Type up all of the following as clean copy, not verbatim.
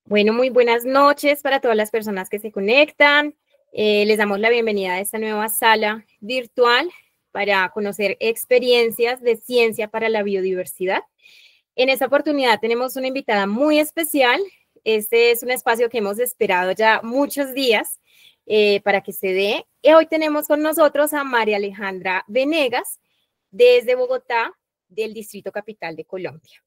Bueno, muy buenas noches para todas las personas que se conectan. Les damos la bienvenida a esta nueva sala virtual para conocer experiencias de ciencia para la biodiversidad. En esta oportunidad tenemos una invitada muy especial. Este es un espacio que hemos esperado ya muchos días para que se dé. Y hoy tenemos con nosotros a María Alejandra Venegas desde Bogotá, del Distrito Capital de Colombia.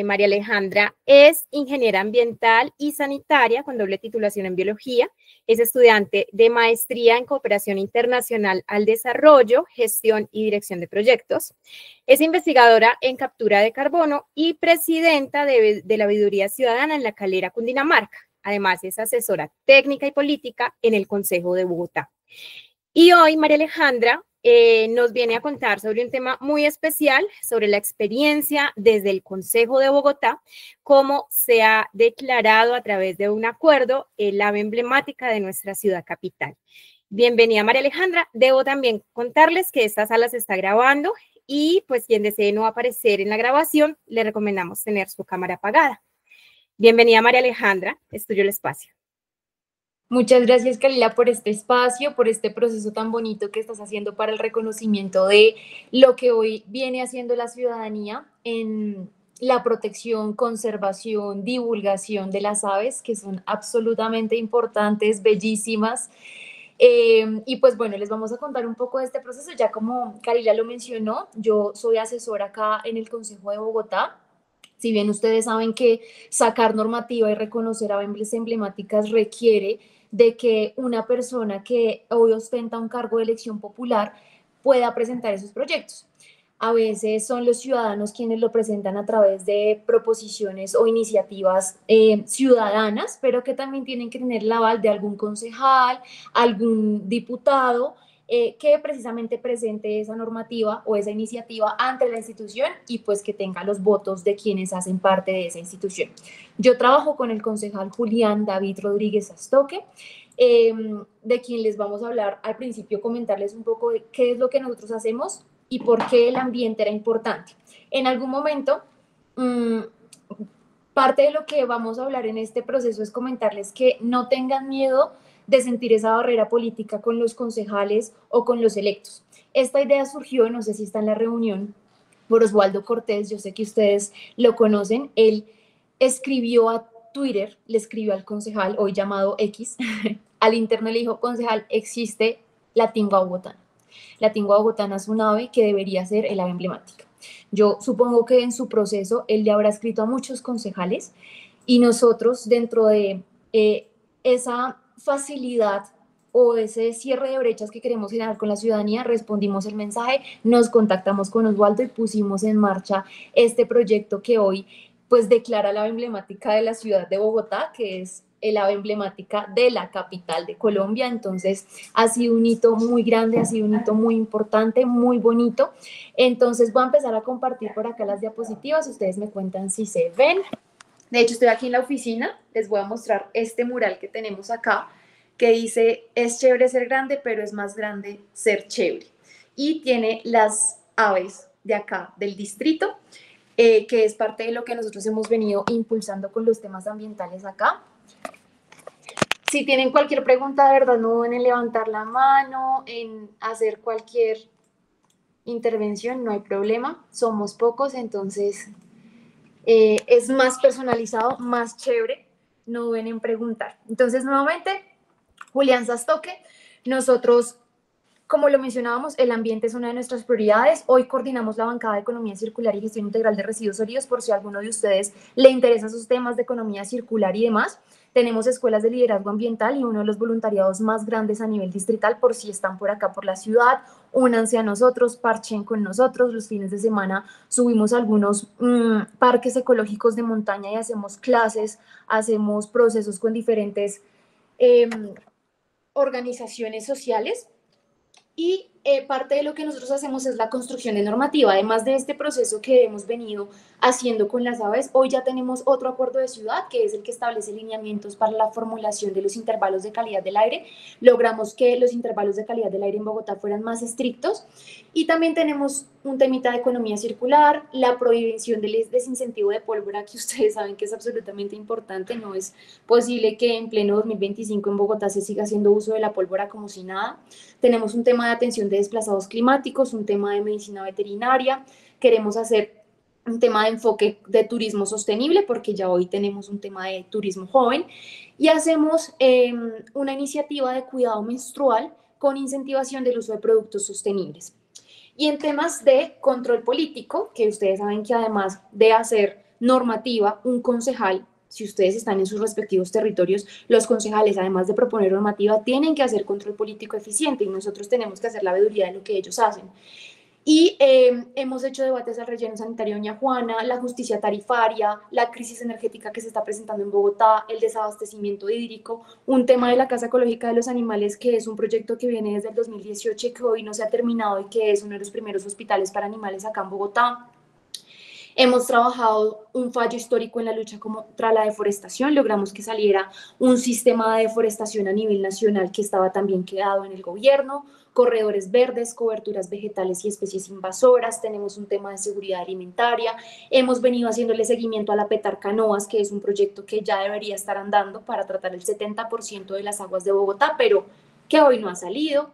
María Alejandra es ingeniera ambiental y sanitaria con doble titulación en biología. Es estudiante de maestría en cooperación internacional al desarrollo, gestión y dirección de proyectos. Es investigadora en captura de carbono y presidenta de la Veeduría Ciudadana en La Calera, Cundinamarca. Además, es asesora técnica y política en el Consejo de Bogotá. Y hoy María Alejandra nos viene a contar sobre un tema muy especial, sobre la experiencia desde el Consejo de Bogotá, cómo se ha declarado a través de un acuerdo el ave emblemática de nuestra ciudad capital. Bienvenida María Alejandra. Debo también contarles que esta sala se está grabando y pues quien desee no aparecer en la grabación, le recomendamos tener su cámara apagada. Bienvenida María Alejandra, es tuyo el espacio. Muchas gracias, Kalila, por este espacio, por este proceso tan bonito que estás haciendo para el reconocimiento de lo que hoy viene haciendo la ciudadanía en la protección, conservación, divulgación de las aves, que son absolutamente importantes, bellísimas. Y pues bueno, les vamos a contar un poco de este proceso. Ya como Kalila lo mencionó, yo soy asesora acá en el Consejo de Bogotá. Si bien ustedes saben que sacar normativa y reconocer aves emblemáticas requiere de que una persona que hoy ostenta un cargo de elección popular pueda presentar esos proyectos. A veces son los ciudadanos quienes lo presentan a través de proposiciones o iniciativas ciudadanas, pero que también tienen que tener el aval de algún concejal, algún diputado, que precisamente presente esa normativa o esa iniciativa ante la institución y pues que tenga los votos de quienes hacen parte de esa institución. Yo trabajo con el concejal Julián David Rodríguez Astoque, de quien les vamos a hablar al principio, comentarles un poco de qué es lo que nosotros hacemos y por qué el ambiente era importante. En algún momento, parte de lo que vamos a hablar en este proceso es comentarles que no tengan miedo de sentir esa barrera política con los concejales o con los electos. Esta idea surgió, no sé si está en la reunión, por Oswaldo Cortés. Yo sé que ustedes lo conocen. Él escribió a Twitter, le escribió al concejal, hoy llamado X, al interno le dijo: concejal, existe la tingua bogotana. La tingua bogotana es un ave que debería ser el ave emblemática. Yo supongo que en su proceso él le habrá escrito a muchos concejales y nosotros, dentro de esa facilidad o ese cierre de brechas que queremos generar con la ciudadanía, respondimos el mensaje, nos contactamos con Oswaldo y pusimos en marcha este proyecto que hoy pues declara la ave emblemática de la ciudad de Bogotá, que es el ave emblemática de la capital de Colombia. Entonces ha sido un hito muy grande, ha sido un hito muy importante, muy bonito. Entonces voy a empezar a compartir por acá las diapositivas, ustedes me cuentan si se ven. De hecho, estoy aquí en la oficina, les voy a mostrar este mural que tenemos acá, que dice: es chévere ser grande, pero es más grande ser chévere. Y tiene las aves de acá, del distrito, que es parte de lo que nosotros hemos venido impulsando con los temas ambientales acá. Si tienen cualquier pregunta, de verdad, no duden en levantar la mano, en hacer cualquier intervención, no hay problema. Somos pocos, entonces es más personalizado, más chévere, no duden en preguntar. Entonces, nuevamente, Julián Sastoque, nosotros, como lo mencionábamos, el ambiente es una de nuestras prioridades. Hoy coordinamos la bancada de Economía Circular y Gestión Integral de Residuos Sólidos, por si a alguno de ustedes le interesan esos temas de economía circular y demás. Tenemos escuelas de liderazgo ambiental y uno de los voluntariados más grandes a nivel distrital, por si están por acá por la ciudad, únanse a nosotros, parchen con nosotros. Los fines de semana subimos algunos parques ecológicos de montaña y hacemos clases, hacemos procesos con diferentes organizaciones sociales. Y parte de lo que nosotros hacemos es la construcción de normativa. Además de este proceso que hemos venido haciendo con las aves, hoy ya tenemos otro acuerdo de ciudad, que es el que establece lineamientos para la formulación de los intervalos de calidad del aire. Logramos que los intervalos de calidad del aire en Bogotá fueran más estrictos. Y también tenemos un temita de economía circular, la prohibición del desincentivo de pólvora, que ustedes saben que es absolutamente importante. No es posible que en pleno 2025 en Bogotá se siga haciendo uso de la pólvora como si nada. Tenemos un tema de atención de desplazados climáticos, un tema de medicina veterinaria. Queremos hacer un tema de enfoque de turismo sostenible, porque ya hoy tenemos un tema de turismo joven, y hacemos una iniciativa de cuidado menstrual con incentivación del uso de productos sostenibles. Y en temas de control político, que ustedes saben que además de hacer normativa, un concejal, si ustedes están en sus respectivos territorios, los concejales, además de proponer normativa, tienen que hacer control político eficiente, y nosotros tenemos que hacer la veeduría de lo que ellos hacen. Y hemos hecho debates al relleno sanitario Doña Juana, la justicia tarifaria, la crisis energética que se está presentando en Bogotá, el desabastecimiento hídrico, un tema de la Casa Ecológica de los Animales, que es un proyecto que viene desde el 2018 y que hoy no se ha terminado, y que es uno de los primeros hospitales para animales acá en Bogotá. Hemos trabajado un fallo histórico en la lucha contra la deforestación. Logramos que saliera un sistema de deforestación a nivel nacional que estaba también quedado en el gobierno, corredores verdes, coberturas vegetales y especies invasoras. Tenemos un tema de seguridad alimentaria. Hemos venido haciéndole seguimiento a la Petar Canoas, que es un proyecto que ya debería estar andando para tratar el 70% de las aguas de Bogotá, pero que hoy no ha salido.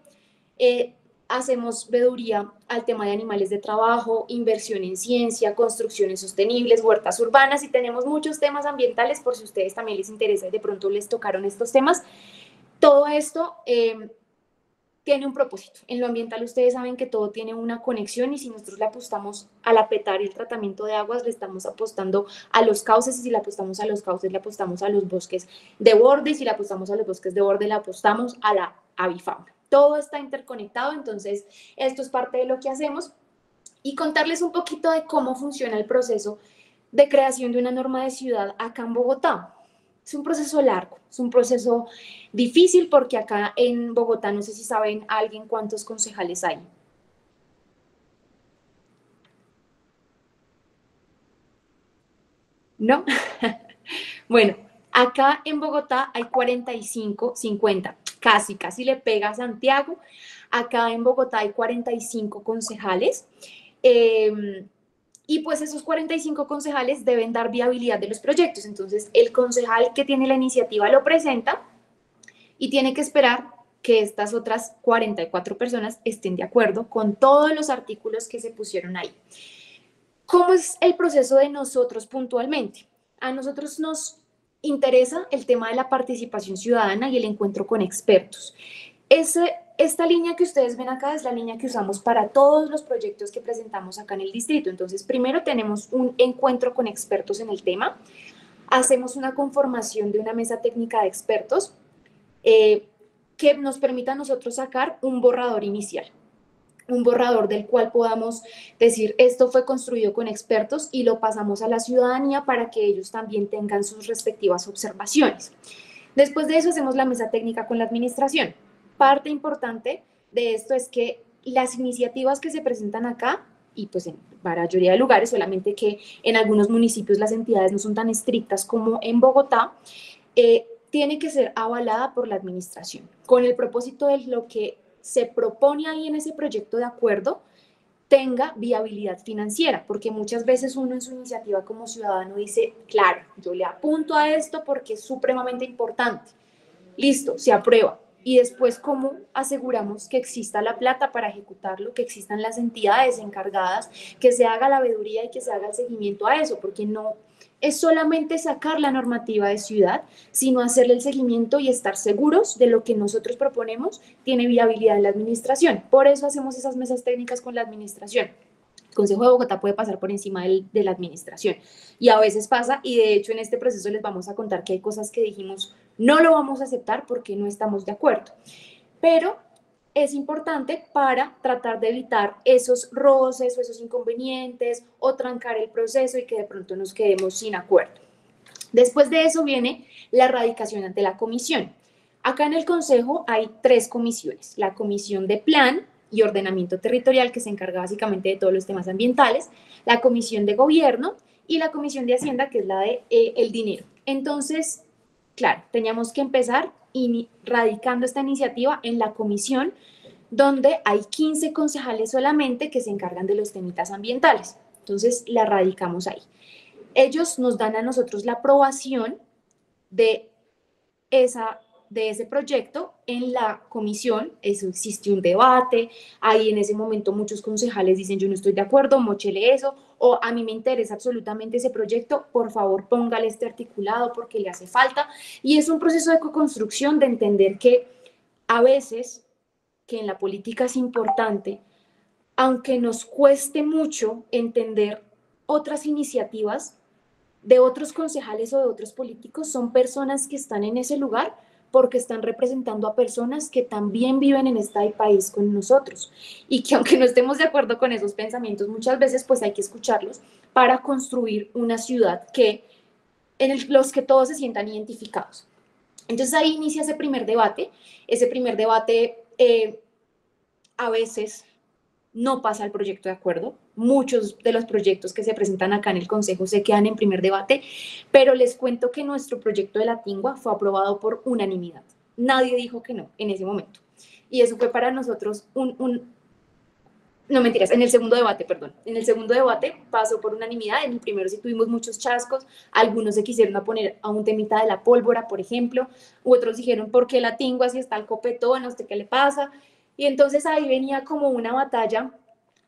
Hacemos veeduría al tema de animales de trabajo, inversión en ciencia, construcciones sostenibles, huertas urbanas, y tenemos muchos temas ambientales por si a ustedes también les interesa y de pronto les tocaron estos temas. Todo esto tiene un propósito. En lo ambiental ustedes saben que todo tiene una conexión, y si nosotros le apostamos a la PETAR y el tratamiento de aguas, le estamos apostando a los cauces, y si le apostamos a los cauces, le apostamos a los bosques de borde, y si le apostamos a los bosques de borde, le apostamos a la avifauna. Todo está interconectado, entonces esto es parte de lo que hacemos, y contarles un poquito de cómo funciona el proceso de creación de una norma de ciudad acá en Bogotá. Es un proceso largo, es un proceso difícil, porque acá en Bogotá, no sé si saben alguien cuántos concejales hay. ¿No? Bueno, acá en Bogotá hay 45, 50, casi le pega a Santiago. Acá en Bogotá hay 45 concejales. Y pues esos 45 concejales deben dar viabilidad de los proyectos. Entonces, el concejal que tiene la iniciativa lo presenta y tiene que esperar que estas otras 44 personas estén de acuerdo con todos los artículos que se pusieron ahí. ¿Cómo es el proceso de nosotros puntualmente? A nosotros nos interesa el tema de la participación ciudadana y el encuentro con expertos. Esta línea que ustedes ven acá es la línea que usamos para todos los proyectos que presentamos acá en el distrito. Entonces, primero tenemos un encuentro con expertos en el tema, hacemos una conformación de una mesa técnica de expertos que nos permita a nosotros sacar un borrador inicial, un borrador del cual podamos decir, esto fue construido con expertos, y lo pasamos a la ciudadanía para que ellos también tengan sus respectivas observaciones. Después de eso hacemos la mesa técnica con la administración. Parte importante de esto es que las iniciativas que se presentan acá, y pues en la mayoría de lugares, solamente que en algunos municipios las entidades no son tan estrictas como en Bogotá, tiene que ser avalada por la administración, con el propósito de lo que se propone ahí en ese proyecto de acuerdo tenga viabilidad financiera, porque muchas veces uno en su iniciativa como ciudadano dice, claro, yo le apunto a esto porque es supremamente importante. Listo, se aprueba. Y después, ¿cómo aseguramos que exista la plata para ejecutarlo, que existan las entidades encargadas, que se haga la veeduría y que se haga el seguimiento a eso? Porque no es solamente sacar la normativa de ciudad, sino hacerle el seguimiento y estar seguros de lo que nosotros proponemos tiene viabilidad en la administración. Por eso hacemos esas mesas técnicas con la administración. El Consejo de Bogotá puede pasar por encima de la administración, y a veces pasa, y de hecho en este proceso les vamos a contar que hay cosas que dijimos no lo vamos a aceptar porque no estamos de acuerdo, pero es importante para tratar de evitar esos roces o esos inconvenientes o trancar el proceso y que de pronto nos quedemos sin acuerdo. Después de eso viene la radicación ante la comisión. Acá en el Consejo hay 3 comisiones: la comisión de plan y ordenamiento territorial, que se encarga básicamente de todos los temas ambientales, la comisión de gobierno y la comisión de hacienda, que es la de el dinero. Entonces, claro, teníamos que empezar radicando esta iniciativa en la comisión donde hay 15 concejales solamente que se encargan de los temitas ambientales. Entonces la radicamos ahí. Ellos nos dan a nosotros la aprobación de, de ese proyecto en la comisión. Eso existe un debate, ahí en ese momento muchos concejales dicen yo no estoy de acuerdo, mochele eso, o a mí me interesa absolutamente ese proyecto, por favor póngale este articulado porque le hace falta. Y es un proceso de co-construcción, de entender que a veces, que en la política es importante, aunque nos cueste mucho entender otras iniciativas de otros concejales o de otros políticos, son personas que están en ese lugar porque están representando a personas que también viven en este país con nosotros y que aunque no estemos de acuerdo con esos pensamientos, muchas veces pues hay que escucharlos para construir una ciudad que los que todos se sientan identificados. Entonces ahí inicia ese primer debate a veces no pasa el proyecto de acuerdo. Muchos de los proyectos que se presentan acá en el Consejo se quedan en primer debate, pero les cuento que nuestro proyecto de la Tingua fue aprobado por unanimidad. Nadie dijo que no en ese momento. Y eso fue para nosotros no mentiras, en el segundo debate, perdón. En el segundo debate pasó por unanimidad. En el primero sí tuvimos muchos chascos. Algunos se quisieron poner a un temita de la pólvora, por ejemplo. U otros dijeron, ¿por qué la Tingua si está el copetón? ¿A usted qué le pasa? Y entonces ahí venía como una batalla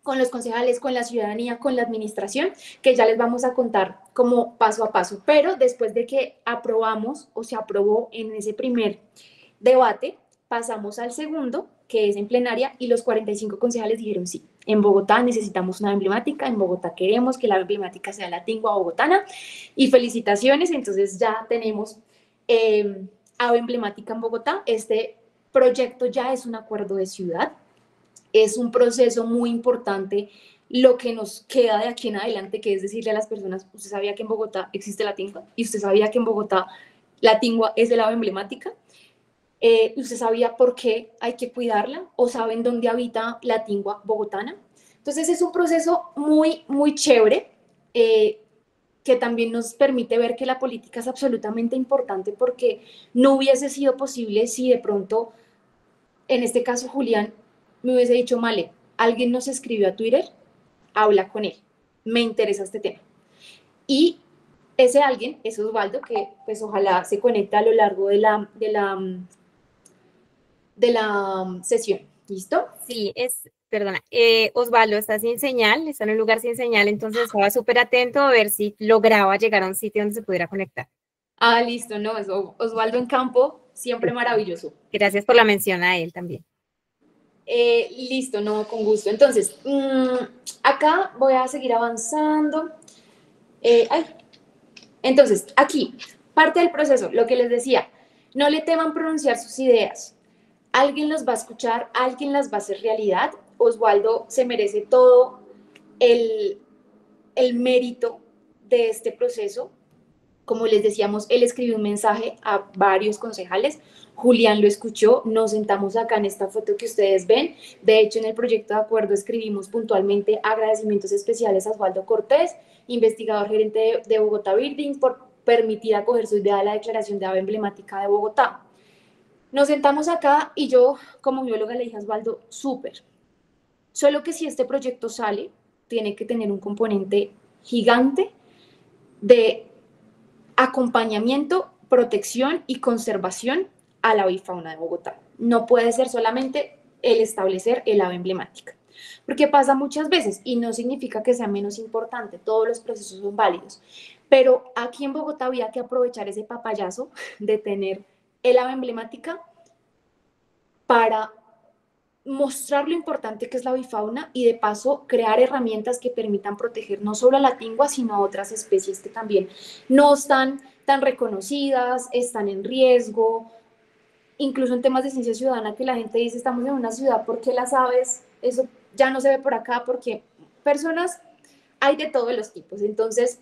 con los concejales, con la ciudadanía, con la administración, que ya les vamos a contar como paso a paso. Pero después de que aprobamos o se aprobó en ese primer debate, pasamos al segundo, que es en plenaria, y los 45 concejales dijeron sí. En Bogotá necesitamos una emblemática, en Bogotá queremos que la emblemática sea la Tingua bogotana, y felicitaciones, entonces ya tenemos ave emblemática en Bogotá. Este proyecto ya es un acuerdo de ciudad, es un proceso muy importante lo que nos queda de aquí en adelante, que es decirle a las personas, usted sabía que en Bogotá existe la Tingua, y usted sabía que en Bogotá la Tingua es el ave emblemática. ¿Usted sabía por qué hay que cuidarla? ¿O saben dónde habita la Tingua bogotana? Entonces es un proceso muy, muy chévere, que también nos permite ver que la política es absolutamente importante, porque no hubiese sido posible si de pronto, en este caso Julián, me hubiese dicho, Male, alguien nos escribió a Twitter, habla con él, me interesa este tema. Y ese alguien es Osvaldo, que pues ojalá se conecte a lo largo de la sesión. ¿Listo? Sí, perdona, Osvaldo está sin señal, está en un lugar sin señal, entonces estaba súper atento a ver si lograba llegar a un sitio donde se pudiera conectar. Ah, listo, no, es Osvaldo en campo, siempre maravilloso. Gracias por la mención a él también. Listo, no, con gusto. Entonces, acá voy a seguir avanzando. Entonces, aquí, parte del proceso, lo que les decía, no le teman pronunciar sus ideas. Alguien los va a escuchar, alguien las va a hacer realidad. Osvaldo se merece todo el, el mérito de este proceso. Como les decíamos, él escribió un mensaje a varios concejales, Julián lo escuchó, nos sentamos acá en esta foto que ustedes ven. De hecho, en el proyecto de acuerdo escribimos puntualmente agradecimientos especiales a Osvaldo Cortés, investigador gerente de Bogotá Building, por permitir acoger su idea de la declaración de ave emblemática de Bogotá. Nos sentamos acá y yo, como bióloga, le dije a Osvaldo, súper. Solo que si este proyecto sale, tiene que tener un componente gigante de acompañamiento, protección y conservación a la avifauna de Bogotá. No puede ser solamente el establecer el ave emblemática, porque pasa muchas veces y no significa que sea menos importante, todos los procesos son válidos, pero aquí en Bogotá había que aprovechar ese papayazo de tener el ave emblemática para mostrar lo importante que es la avifauna y de paso crear herramientas que permitan proteger no solo a la tingua, sino a otras especies que también no están tan reconocidas, están en riesgo, incluso en temas de ciencia ciudadana, que la gente dice estamos en una ciudad, ¿por qué las aves? Eso ya no se ve por acá, porque personas hay de todos los tipos. Entonces,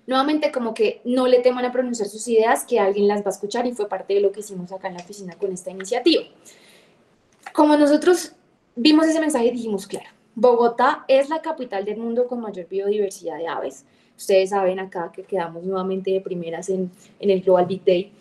nuevamente, como que no le teman a pronunciar sus ideas, que alguien las va a escuchar, y fue parte de lo que hicimos acá en la oficina con esta iniciativa. Como nosotros vimos ese mensaje, dijimos, claro, Bogotá es la capital del mundo con mayor biodiversidad de aves. Ustedes saben acá que quedamos nuevamente de primeras en el Global Big Day.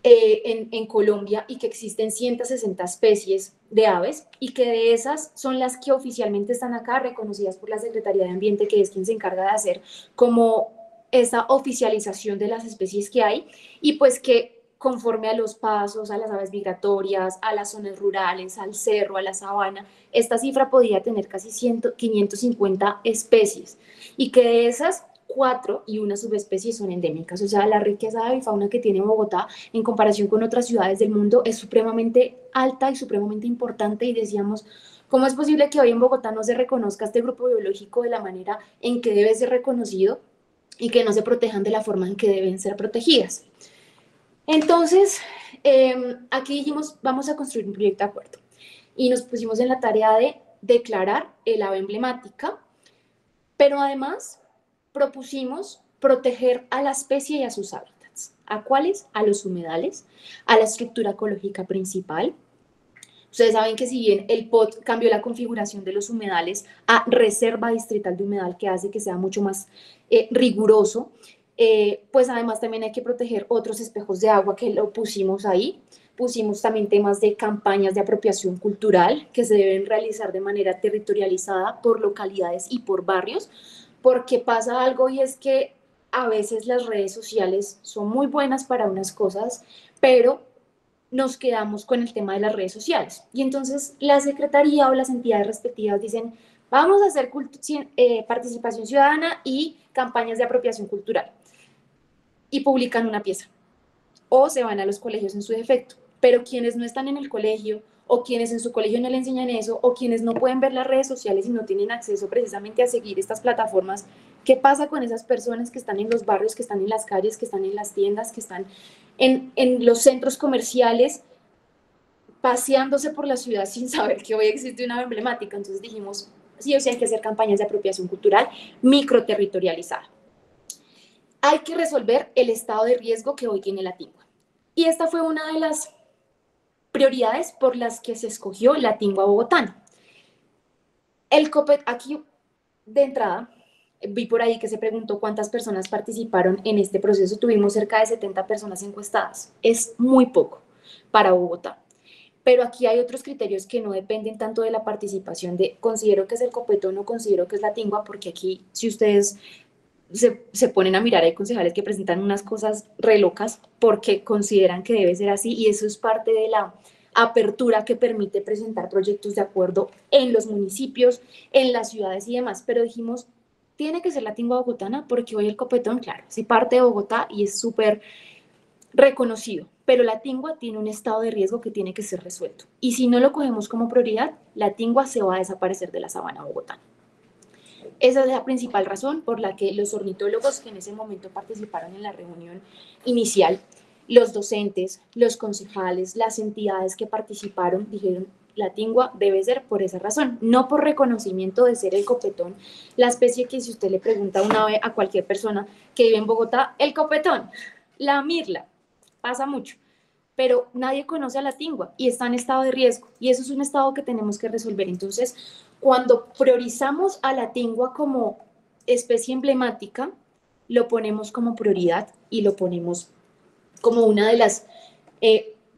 en Colombia y que existen 160 especies de aves y que de esas son las que oficialmente están acá reconocidas por la Secretaría de Ambiente, que es quien se encarga de hacer como esa oficialización de las especies que hay y pues que conforme a los pasos, a las aves migratorias, a las zonas rurales, al cerro, a la sabana, esta cifra podría tener casi 550 especies y que de esas 4 y una subespecie son endémicas. O sea, la riqueza de avifauna que tiene Bogotá en comparación con otras ciudades del mundo es supremamente alta y supremamente importante y decíamos, ¿cómo es posible que hoy en Bogotá no se reconozca este grupo biológico de la manera en que debe ser reconocido y que no se protejan de la forma en que deben ser protegidas? Entonces, aquí dijimos, vamos a construir un proyecto de acuerdo y nos pusimos en la tarea de declarar el ave emblemática, pero además propusimos proteger a la especie y a sus hábitats. ¿A cuáles? A los humedales, a la estructura ecológica principal. Ustedes saben que si bien el POT cambió la configuración de los humedales a reserva distrital de humedal, que hace que sea mucho más riguroso, pues además también hay que proteger otros espejos de agua que lo pusimos ahí. Pusimos también temas de campañas de apropiación cultural que se deben realizar de manera territorializada por localidades y por barrios, porque pasa algo y es que a veces las redes sociales son muy buenas para unas cosas, pero nos quedamos con el tema de las redes sociales. Y entonces la Secretaría o las entidades respectivas dicen, vamos a hacer participación ciudadana y campañas de apropiación cultural. Y publican una pieza. O se van a los colegios en su defecto. Pero quienes no están en el colegio, o quienes en su colegio no le enseñan eso, o quienes no pueden ver las redes sociales y no tienen acceso precisamente a seguir estas plataformas, ¿qué pasa con esas personas que están en los barrios, que están en las calles, que están en las tiendas, que están en los centros comerciales, paseándose por la ciudad sin saber que hoy existe una emblemática? Entonces dijimos, sí o sí hay que hacer campañas de apropiación cultural microterritorializada. Hay que resolver el estado de riesgo que hoy tiene la tingua. Y esta fue una de las prioridades por las que se escogió la tingua bogotana. El COPET, aquí de entrada, vi por ahí que se preguntó cuántas personas participaron en este proceso. Tuvimos cerca de 70 personas encuestadas. Es muy poco para Bogotá. Pero aquí hay otros criterios que no dependen tanto de la participación de considero que es el COPET o no considero que es la tingua, porque aquí, si ustedes se ponen a mirar, hay concejales que presentan unas cosas re locas porque consideran que debe ser así y eso es parte de la apertura que permite presentar proyectos de acuerdo en los municipios, en las ciudades y demás. Pero dijimos, tiene que ser la tingua bogotana porque hoy el copetón, claro, sí parte de Bogotá y es súper reconocido, pero la tingua tiene un estado de riesgo que tiene que ser resuelto. Y si no lo cogemos como prioridad, la tingua se va a desaparecer de la sabana bogotana. Esa es la principal razón por la que los ornitólogos que en ese momento participaron en la reunión inicial, los docentes, los concejales, las entidades que participaron, dijeron, la tingua debe ser por esa razón, no por reconocimiento de ser el copetón, la especie que si usted le pregunta una vez a cualquier persona que vive en Bogotá, el copetón, la mirla, pasa mucho, pero nadie conoce a la tingua y está en estado de riesgo y eso es un estado que tenemos que resolver. Entonces, cuando priorizamos a la tingua como especie emblemática, lo ponemos como prioridad y lo ponemos como una de las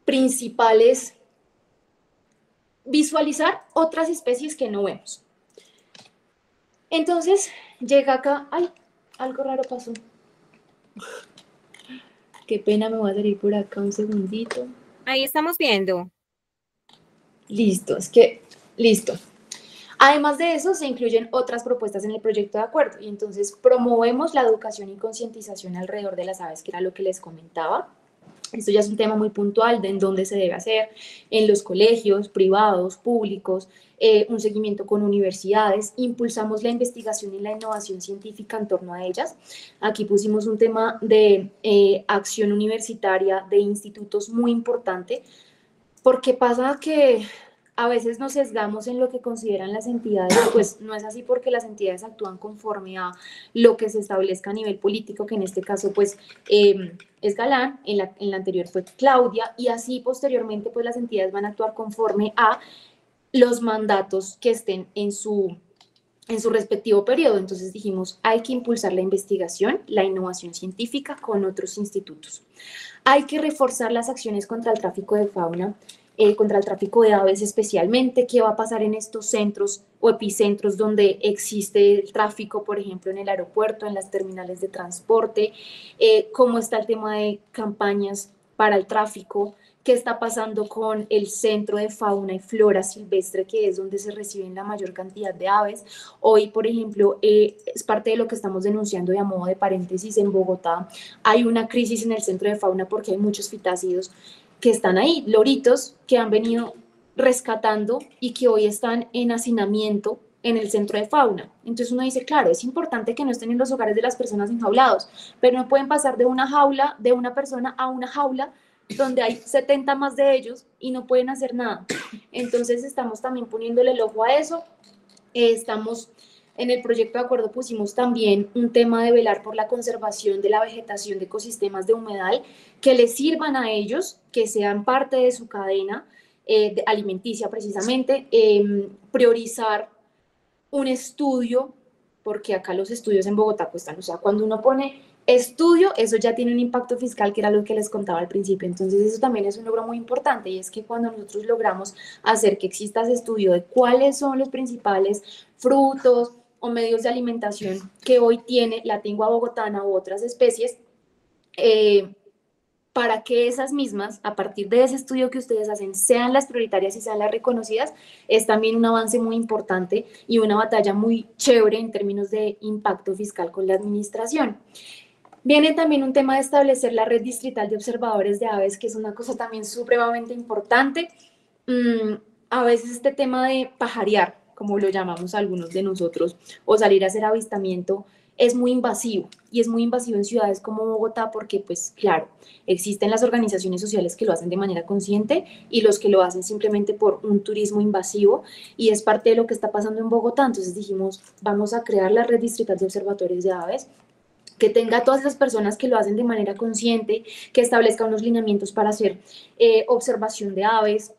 principales, visualizar otras especies que no vemos. Entonces, llega acá, ay, algo raro pasó. Qué pena, me voy a salir por acá un segundito. Ahí estamos viendo. Listo, es que, listo. Además de eso, se incluyen otras propuestas en el proyecto de acuerdo y entonces promovemos la educación y concientización alrededor de las aves, que era lo que les comentaba. Esto ya es un tema muy puntual de en dónde se debe hacer, en los colegios, privados, públicos, un seguimiento con universidades. Impulsamos la investigación y la innovación científica en torno a ellas. Aquí pusimos un tema de acción universitaria de institutos muy importante, porque pasa que a veces nos sesgamos en lo que consideran las entidades, pues no es así porque las entidades actúan conforme a lo que se establezca a nivel político, que en este caso pues es Galán, en la anterior fue Claudia, y así posteriormente pues las entidades van a actuar conforme a los mandatos que estén en su en su respectivo periodo. Entonces dijimos, hay que impulsar la investigación, la innovación científica con otros institutos. Hay que reforzar las acciones contra el tráfico de fauna, contra el tráfico de aves especialmente. ¿Qué va a pasar en estos centros o epicentros donde existe el tráfico, por ejemplo, en el aeropuerto, en las terminales de transporte? ¿Cómo está el tema de campañas para el tráfico? ¿Qué está pasando con el Centro de Fauna y Flora Silvestre, que es donde se reciben la mayor cantidad de aves? Hoy, por ejemplo, es parte de lo que estamos denunciando, y a modo de paréntesis, en Bogotá hay una crisis en el Centro de Fauna porque hay muchos fitácidos que están ahí, loritos que han venido rescatando y que hoy están en hacinamiento en el Centro de Fauna. Entonces uno dice, claro, es importante que no estén en los hogares de las personas enjaulados, pero no pueden pasar de una jaula, de una persona a una jaula donde hay 70 más de ellos y no pueden hacer nada. Entonces estamos también poniéndole el ojo a eso. Estamos en el proyecto de acuerdo, pusimos también un tema de velar por la conservación de la vegetación de ecosistemas de humedal que les sirvan a ellos, que sean parte de su cadena alimenticia precisamente, priorizar un estudio, porque acá los estudios en Bogotá cuestan, o sea, cuando uno pone estudio, eso ya tiene un impacto fiscal, que era lo que les contaba al principio. Entonces eso también es un logro muy importante, y es que cuando nosotros logramos hacer que exista ese estudio de cuáles son los principales frutos o medios de alimentación que hoy tiene la tingua bogotana u otras especies, eh, para que esas mismas, a partir de ese estudio que ustedes hacen, sean las prioritarias y sean las reconocidas, es también un avance muy importante y una batalla muy chévere en términos de impacto fiscal con la administración. Viene también un tema de establecer la red distrital de observadores de aves, que es una cosa también supremamente importante. A veces este tema de pajarear, como lo llamamos algunos de nosotros, o salir a hacer avistamiento, es muy invasivo, y es muy invasivo en ciudades como Bogotá porque, pues claro, existen las organizaciones sociales que lo hacen de manera consciente y los que lo hacen simplemente por un turismo invasivo, y es parte de lo que está pasando en Bogotá. Entonces dijimos, vamos a crear la red distrital de observatorios de aves, que tenga a todas esas personas que lo hacen de manera consciente, que establezca unos lineamientos para hacer observación de aves,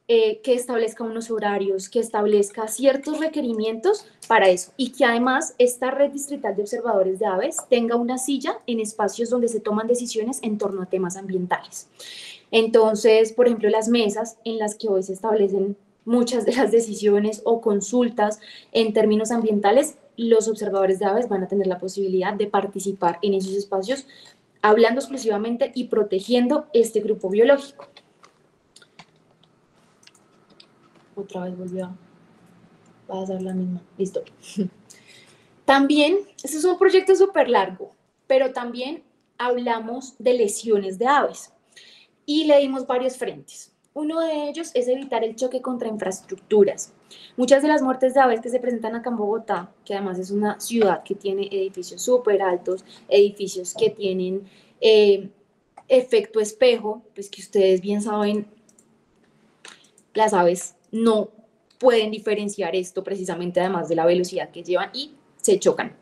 que establezca unos horarios, que establezca ciertos requerimientos para eso, y que además esta red distrital de observadores de aves tenga una silla en espacios donde se toman decisiones en torno a temas ambientales. Entonces, por ejemplo, las mesas en las que hoy se establecen muchas de las decisiones o consultas en términos ambientales, los observadores de aves van a tener la posibilidad de participar en esos espacios, hablando exclusivamente y protegiendo este grupo biológico. Otra vez volvió a pasar la misma. Listo. También, este es un proyecto súper largo, pero también hablamos de lesiones de aves y le dimos varios frentes. Uno de ellos es evitar el choque contra infraestructuras. Muchas de las muertes de aves que se presentan acá en Bogotá, que además es una ciudad que tiene edificios súper altos, edificios que tienen efecto espejo, pues que ustedes bien saben, las aves no pueden diferenciar esto precisamente, además de la velocidad que llevan, y se chocan.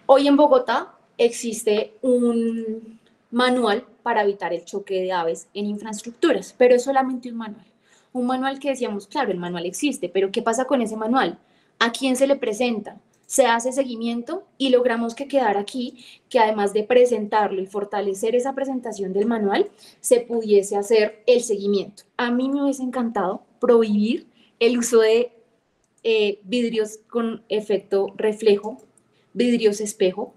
Hoy en Bogotá existe un manual para evitar el choque de aves en infraestructuras, pero es solamente un manual. Un manual que decíamos, claro, el manual existe, pero ¿qué pasa con ese manual? ¿A quién se le presenta? Se hace seguimiento, y logramos que quedara aquí que además de presentarlo y fortalecer esa presentación del manual, se pudiese hacer el seguimiento. A mí me hubiese encantado prohibir el uso de vidrios con efecto reflejo, vidrios espejo,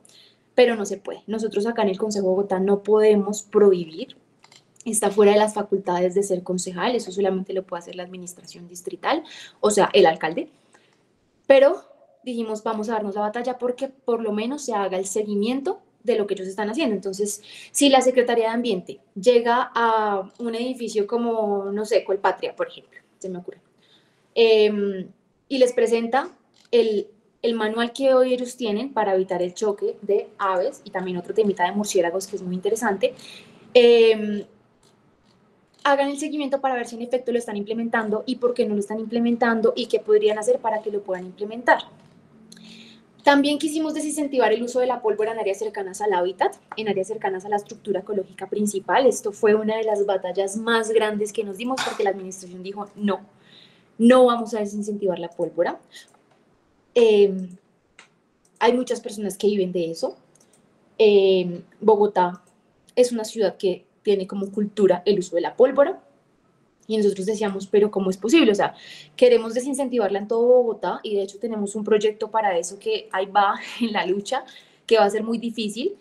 pero no se puede. Nosotros acá en el Consejo de Bogotá no podemos prohibir, está fuera de las facultades de ser concejal, eso solamente lo puede hacer la administración distrital, o sea, el alcalde, pero dijimos, vamos a darnos la batalla porque por lo menos se haga el seguimiento de lo que ellos están haciendo. Entonces, si la Secretaría de Ambiente llega a un edificio como, no sé, Colpatria, por ejemplo, se me ocurre, y les presenta el manual que hoy ellos tienen para evitar el choque de aves, y también otro temita de murciélagos que es muy interesante, hagan el seguimiento para ver si en efecto lo están implementando y por qué no lo están implementando y qué podrían hacer para que lo puedan implementar. También quisimos desincentivar el uso de la pólvora en áreas cercanas al hábitat, en áreas cercanas a la estructura ecológica principal. Esto fue una de las batallas más grandes que nos dimos porque la administración dijo no vamos a desincentivar la pólvora. hay muchas personas que viven de eso. Bogotá es una ciudad que tiene como cultura el uso de la pólvora. Y nosotros decíamos, pero ¿cómo es posible? O sea, queremos desincentivarla en todo Bogotá y de hecho tenemos un proyecto para eso que ahí va en la lucha, que va a ser muy difícil,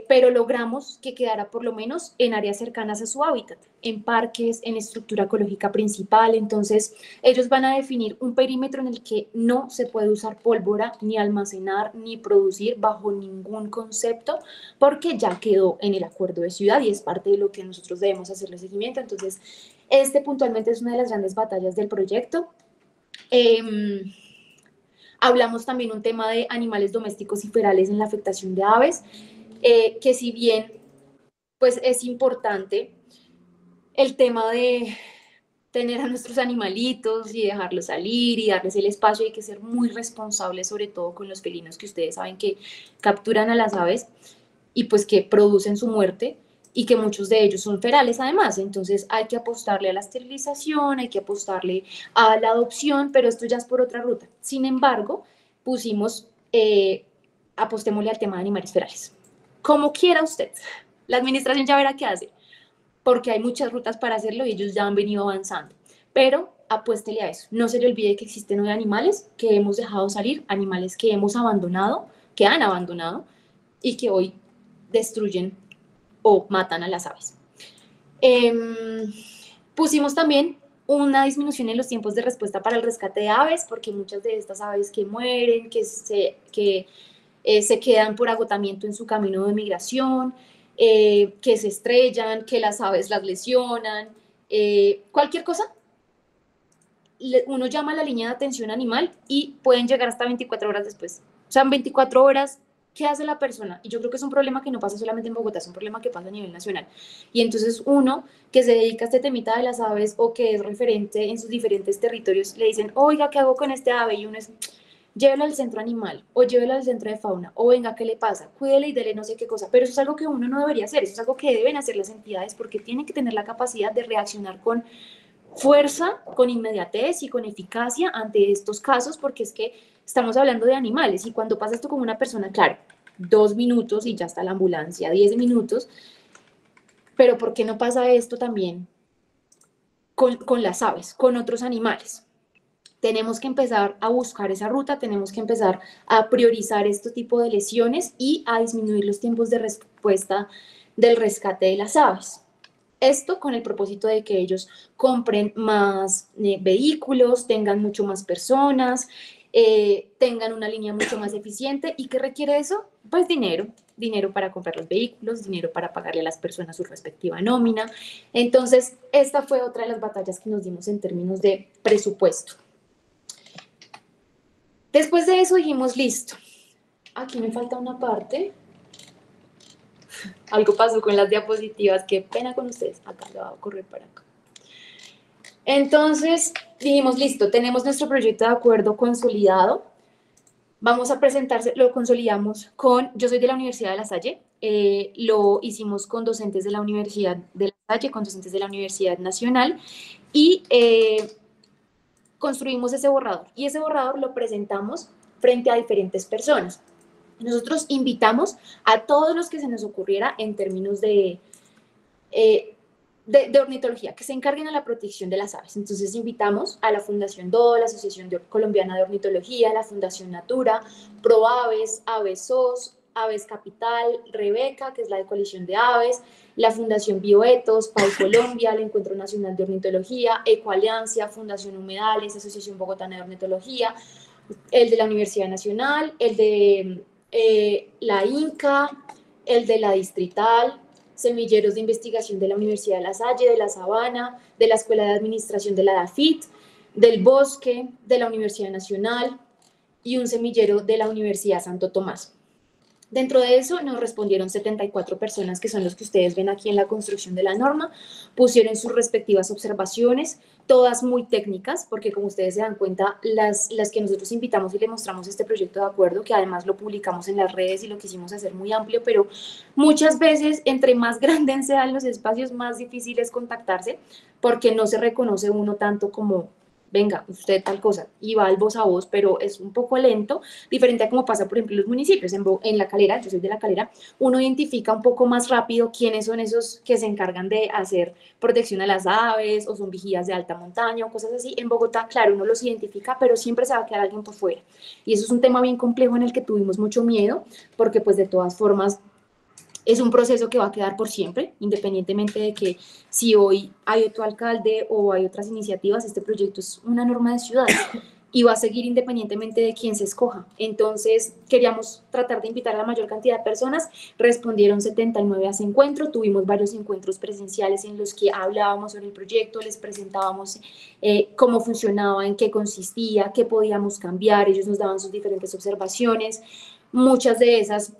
pero logramos que quedara por lo menos en áreas cercanas a su hábitat, en parques, en estructura ecológica principal. Entonces, ellos van a definir un perímetro en el que no se puede usar pólvora, ni almacenar, ni producir bajo ningún concepto, porque ya quedó en el acuerdo de ciudad y es parte de lo que nosotros debemos hacerle seguimiento. Entonces, este puntualmente es una de las grandes batallas del proyecto. Hablamos también un tema de animales domésticos y ferales en la afectación de aves, que si bien pues es importante el tema de tener a nuestros animalitos y dejarlos salir y darles el espacio, hay que ser muy responsables, sobre todo con los felinos que ustedes saben que capturan a las aves y pues que producen su muerte y que muchos de ellos son ferales además. Entonces hay que apostarle a la esterilización, hay que apostarle a la adopción, pero esto ya es por otra ruta. Sin embargo, pusimos, apostémosle al tema de animales ferales. Como quiera usted, la administración ya verá qué hace, porque hay muchas rutas para hacerlo y ellos ya han venido avanzando. Pero apuéstele a eso. No se le olvide que existen hoy animales que hemos dejado salir, animales que hemos abandonado, que han abandonado y que hoy destruyen o matan a las aves. Pusimos también una disminución en los tiempos de respuesta para el rescate de aves, porque muchas de estas aves que mueren, se quedan por agotamiento en su camino de migración, que se estrellan, que las aves las lesionan, cualquier cosa, uno llama a la línea de atención animal y pueden llegar hasta 24 horas después. O sea, en 24 horas, ¿qué hace la persona? Y yo creo que es un problema que no pasa solamente en Bogotá, es un problema que pasa a nivel nacional. Y entonces uno que se dedica a este temita de las aves o que es referente en sus diferentes territorios, le dicen, oiga, ¿qué hago con este ave? Y uno es, llévelo al centro animal o llévelo al centro de fauna o venga, ¿qué le pasa? Cuídele y dele no sé qué cosa. Pero eso es algo que uno no debería hacer, eso es algo que deben hacer las entidades porque tienen que tener la capacidad de reaccionar con fuerza, con inmediatez y con eficacia ante estos casos, porque es que estamos hablando de animales y cuando pasa esto con una persona, claro, 2 minutos y ya está la ambulancia, 10 minutos, pero ¿por qué no pasa esto también con las aves, con otros animales? Tenemos que empezar a buscar esa ruta, tenemos que empezar a priorizar este tipo de lesiones y a disminuir los tiempos de respuesta del rescate de las aves. Esto con el propósito de que ellos compren más vehículos, tengan mucho más personas, tengan una línea mucho más eficiente. ¿Y qué requiere eso? Pues dinero, dinero para comprar los vehículos, dinero para pagarle a las personas su respectiva nómina. Entonces, esta fue otra de las batallas que nos dimos en términos de presupuesto. Después de eso dijimos, listo, aquí me falta una parte. Algo pasó con las diapositivas, qué pena con ustedes. Acá lo voy a correr para acá. Entonces dijimos, listo, tenemos nuestro proyecto de acuerdo consolidado. Vamos a presentarse, lo consolidamos con, yo soy de la Universidad de La Salle, lo hicimos con docentes de la Universidad de La Salle, con docentes de la Universidad Nacional y construimos ese borrador. Y ese borrador lo presentamos frente a diferentes personas. Nosotros invitamos a todos los que se nos ocurriera en términos de ornitología, que se encarguen a la protección de las aves. Entonces invitamos a la Fundación DO, la Asociación Colombiana de Ornitología, la Fundación Natura, ProAves, AveSOS, Aves Capital, Rebeca, que es la de Coalición de Aves, la Fundación Bioetos, PAI Colombia, el Encuentro Nacional de Ornitología, Ecoalianza, Fundación Humedales, Asociación Bogotana de Ornitología, el de la Universidad Nacional, el de la INCA, el de la Distrital, semilleros de investigación de la Universidad de La Salle, de La Sabana, de la Escuela de Administración de la DAFIT, del Bosque, de la Universidad Nacional y un semillero de la Universidad Santo Tomás. Dentro de eso nos respondieron 74 personas, que son los que ustedes ven aquí en la construcción de la norma, pusieron sus respectivas observaciones, todas muy técnicas, porque como ustedes se dan cuenta, las que nosotros invitamos y le mostramos este proyecto de acuerdo, que además lo publicamos en las redes y lo quisimos hacer muy amplio, pero muchas veces entre más grandes sean los espacios, más difícil es contactarse, porque no se reconoce uno tanto como venga, usted tal cosa, y va al voz a voz, pero es un poco lento, diferente a como pasa, por ejemplo, en los municipios. En La Calera, yo soy de La Calera, uno identifica un poco más rápido quiénes son esos que se encargan de hacer protección a las aves o son vigías de alta montaña o cosas así. En Bogotá, claro, uno los identifica, pero siempre se va a quedar alguien por fuera. Y eso es un tema bien complejo en el que tuvimos mucho miedo, porque pues de todas formas es un proceso que va a quedar por siempre, independientemente de que si hoy hay otro alcalde o hay otras iniciativas, este proyecto es una norma de ciudad y va a seguir independientemente de quién se escoja. Entonces, queríamos tratar de invitar a la mayor cantidad de personas. Respondieron 79 a ese encuentro. Tuvimos varios encuentros presenciales en los que hablábamos sobre el proyecto, les presentábamos cómo funcionaba, en qué consistía, qué podíamos cambiar. Ellos nos daban sus diferentes observaciones. Muchas de esas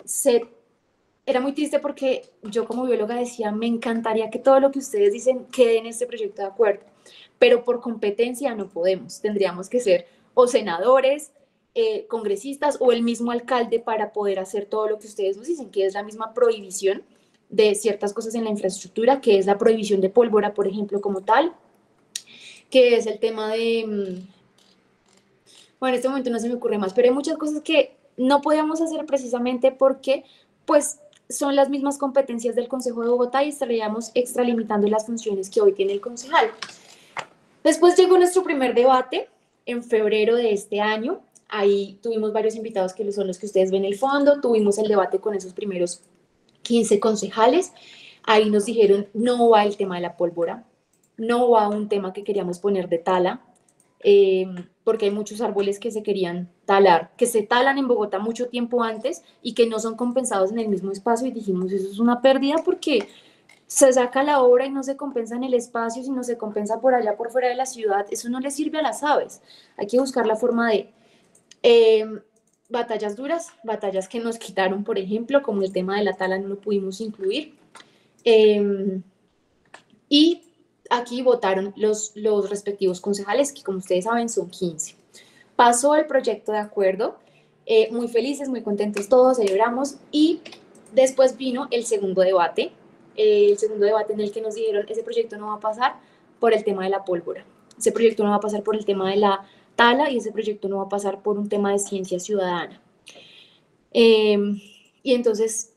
era muy triste porque yo como bióloga decía, me encantaría que todo lo que ustedes dicen quede en este proyecto de acuerdo, pero por competencia no podemos, tendríamos que ser o senadores, congresistas o el mismo alcalde para poder hacer todo lo que ustedes nos dicen, que es la misma prohibición de ciertas cosas en la infraestructura, que es la prohibición de pólvora, por ejemplo, como tal, que es el tema de, bueno, en este momento no se me ocurre más, pero hay muchas cosas que no podíamos hacer precisamente porque, pues, son las mismas competencias del Consejo de Bogotá y estaríamos extralimitando las funciones que hoy tiene el concejal. Después llegó nuestro primer debate en febrero de este año. Ahí tuvimos varios invitados que son los que ustedes ven en el fondo. Tuvimos el debate con esos primeros 15 concejales. Ahí nos dijeron, no va el tema de la pólvora, no va un tema que queríamos poner de tala, porque hay muchos árboles que se querían talar, que se talan en Bogotá mucho tiempo antes y que no son compensados en el mismo espacio, y dijimos, eso es una pérdida porque se saca la obra y no se compensa en el espacio, sino se compensa por allá, por fuera de la ciudad. Eso no le sirve a las aves. Hay que buscar la forma de eh, batallas duras, batallas que nos quitaron, por ejemplo, como el tema de la tala no lo pudimos incluir. Y aquí votaron los respectivos concejales, que como ustedes saben son 15. Pasó el proyecto de acuerdo, muy felices, muy contentos todos, celebramos, y después vino el segundo debate en el que nos dijeron, ese proyecto no va a pasar por el tema de la pólvora, ese proyecto no va a pasar por el tema de la tala y ese proyecto no va a pasar por un tema de ciencia ciudadana. Y entonces,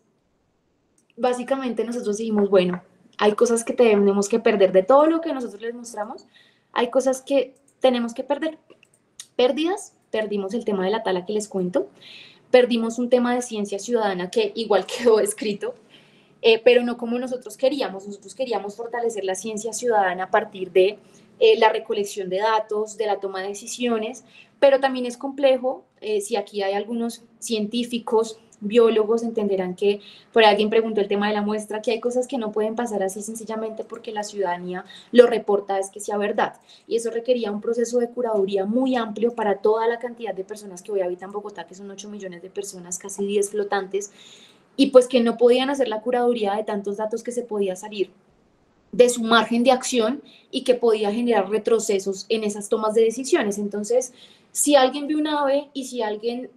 básicamente nosotros dijimos, bueno, hay cosas que tenemos que perder de todo lo que nosotros les mostramos, hay cosas que tenemos que perder. Pérdidas, perdimos el tema de la tala que les cuento, perdimos un tema de ciencia ciudadana que igual quedó escrito, pero no como nosotros queríamos fortalecer la ciencia ciudadana a partir de la recolección de datos, de la toma de decisiones, pero también es complejo, si aquí hay algunos científicos, biólogos entenderán que, por alguien preguntó el tema de la muestra, que hay cosas que no pueden pasar así sencillamente porque la ciudadanía lo reporta, es que sea verdad. Y eso requería un proceso de curaduría muy amplio para toda la cantidad de personas que hoy habitan Bogotá, que son 8 millones de personas, casi 10 flotantes, y pues que no podían hacer la curaduría de tantos datos que se podía salir de su margen de acción y que podía generar retrocesos en esas tomas de decisiones. Entonces, si alguien ve un ave y si alguien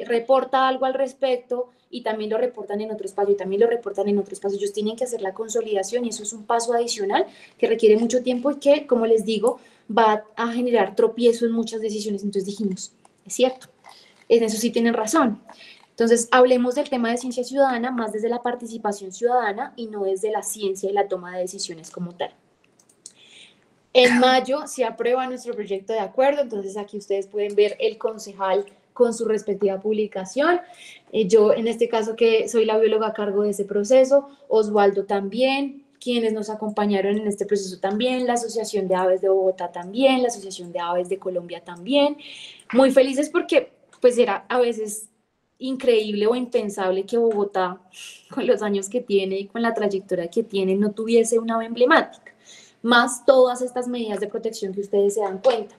reporta algo al respecto y también lo reportan en otro espacio y también lo reportan en otro espacio, ellos tienen que hacer la consolidación y eso es un paso adicional que requiere mucho tiempo y que, como les digo, va a generar tropiezo en muchas decisiones. Entonces dijimos, es cierto, en eso sí tienen razón. Entonces, hablemos del tema de ciencia ciudadana más desde la participación ciudadana y no desde la ciencia y la toma de decisiones como tal. En mayo se aprueba nuestro proyecto de acuerdo, entonces aquí ustedes pueden ver el concejal con su respectiva publicación. Yo, en este caso, que soy la bióloga a cargo de ese proceso, Osvaldo también, quienes nos acompañaron en este proceso también, la Asociación de Aves de Bogotá también, la Asociación de Aves de Colombia también. Muy felices porque, pues, era a veces increíble o impensable que Bogotá, con los años que tiene y con la trayectoria que tiene, no tuviese una ave emblemática, más todas estas medidas de protección que ustedes se dan cuenta.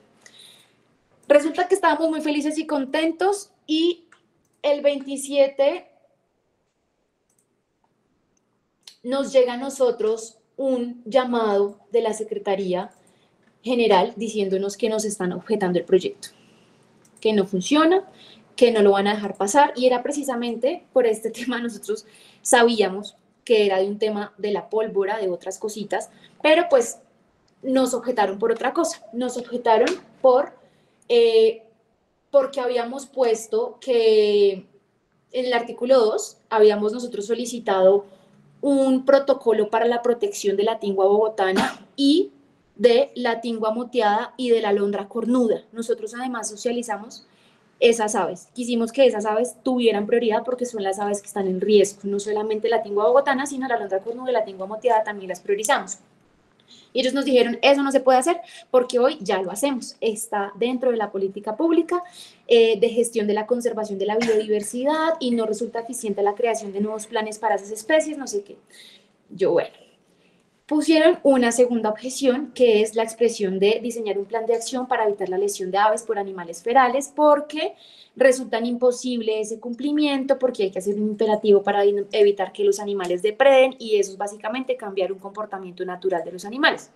Resulta que estábamos muy felices y contentos y el 27 nos llega a nosotros un llamado de la Secretaría General diciéndonos que nos están objetando el proyecto, que no funciona, que no lo van a dejar pasar, y era precisamente por este tema. Nosotros sabíamos que era de un tema de la pólvora, de otras cositas, pero pues nos objetaron por otra cosa, nos objetaron porque habíamos puesto que en el artículo 2 habíamos nosotros solicitado un protocolo para la protección de la tingua bogotana y de la tingua moteada y de la alondra cornuda. Nosotros además socializamos esas aves. Quisimos que esas aves tuvieran prioridad porque son las aves que están en riesgo. No solamente la tingua bogotana, sino la alondra cornuda y la tingua moteada también las priorizamos. Y ellos nos dijeron, eso no se puede hacer porque hoy ya lo hacemos. Está dentro de la política pública de gestión de la conservación de la biodiversidad y no resulta eficiente la creación de nuevos planes para esas especies, no sé qué. Yo, bueno, pusieron una segunda objeción, que es la expresión de diseñar un plan de acción para evitar la lesión de aves por animales ferales, porque resulta imposible ese cumplimiento, porque hay que hacer un imperativo para evitar que los animales depreden, y eso es básicamente cambiar un comportamiento natural de los animales.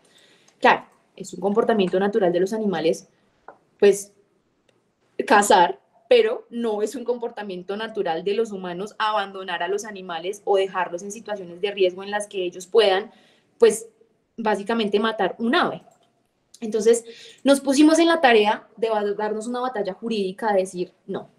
Claro, es un comportamiento natural de los animales, pues, cazar, pero no es un comportamiento natural de los humanos abandonar a los animales o dejarlos en situaciones de riesgo en las que ellos puedan, pues, básicamente matar un ave. Entonces, nos pusimos en la tarea de darnos una batalla jurídica, de decir, no,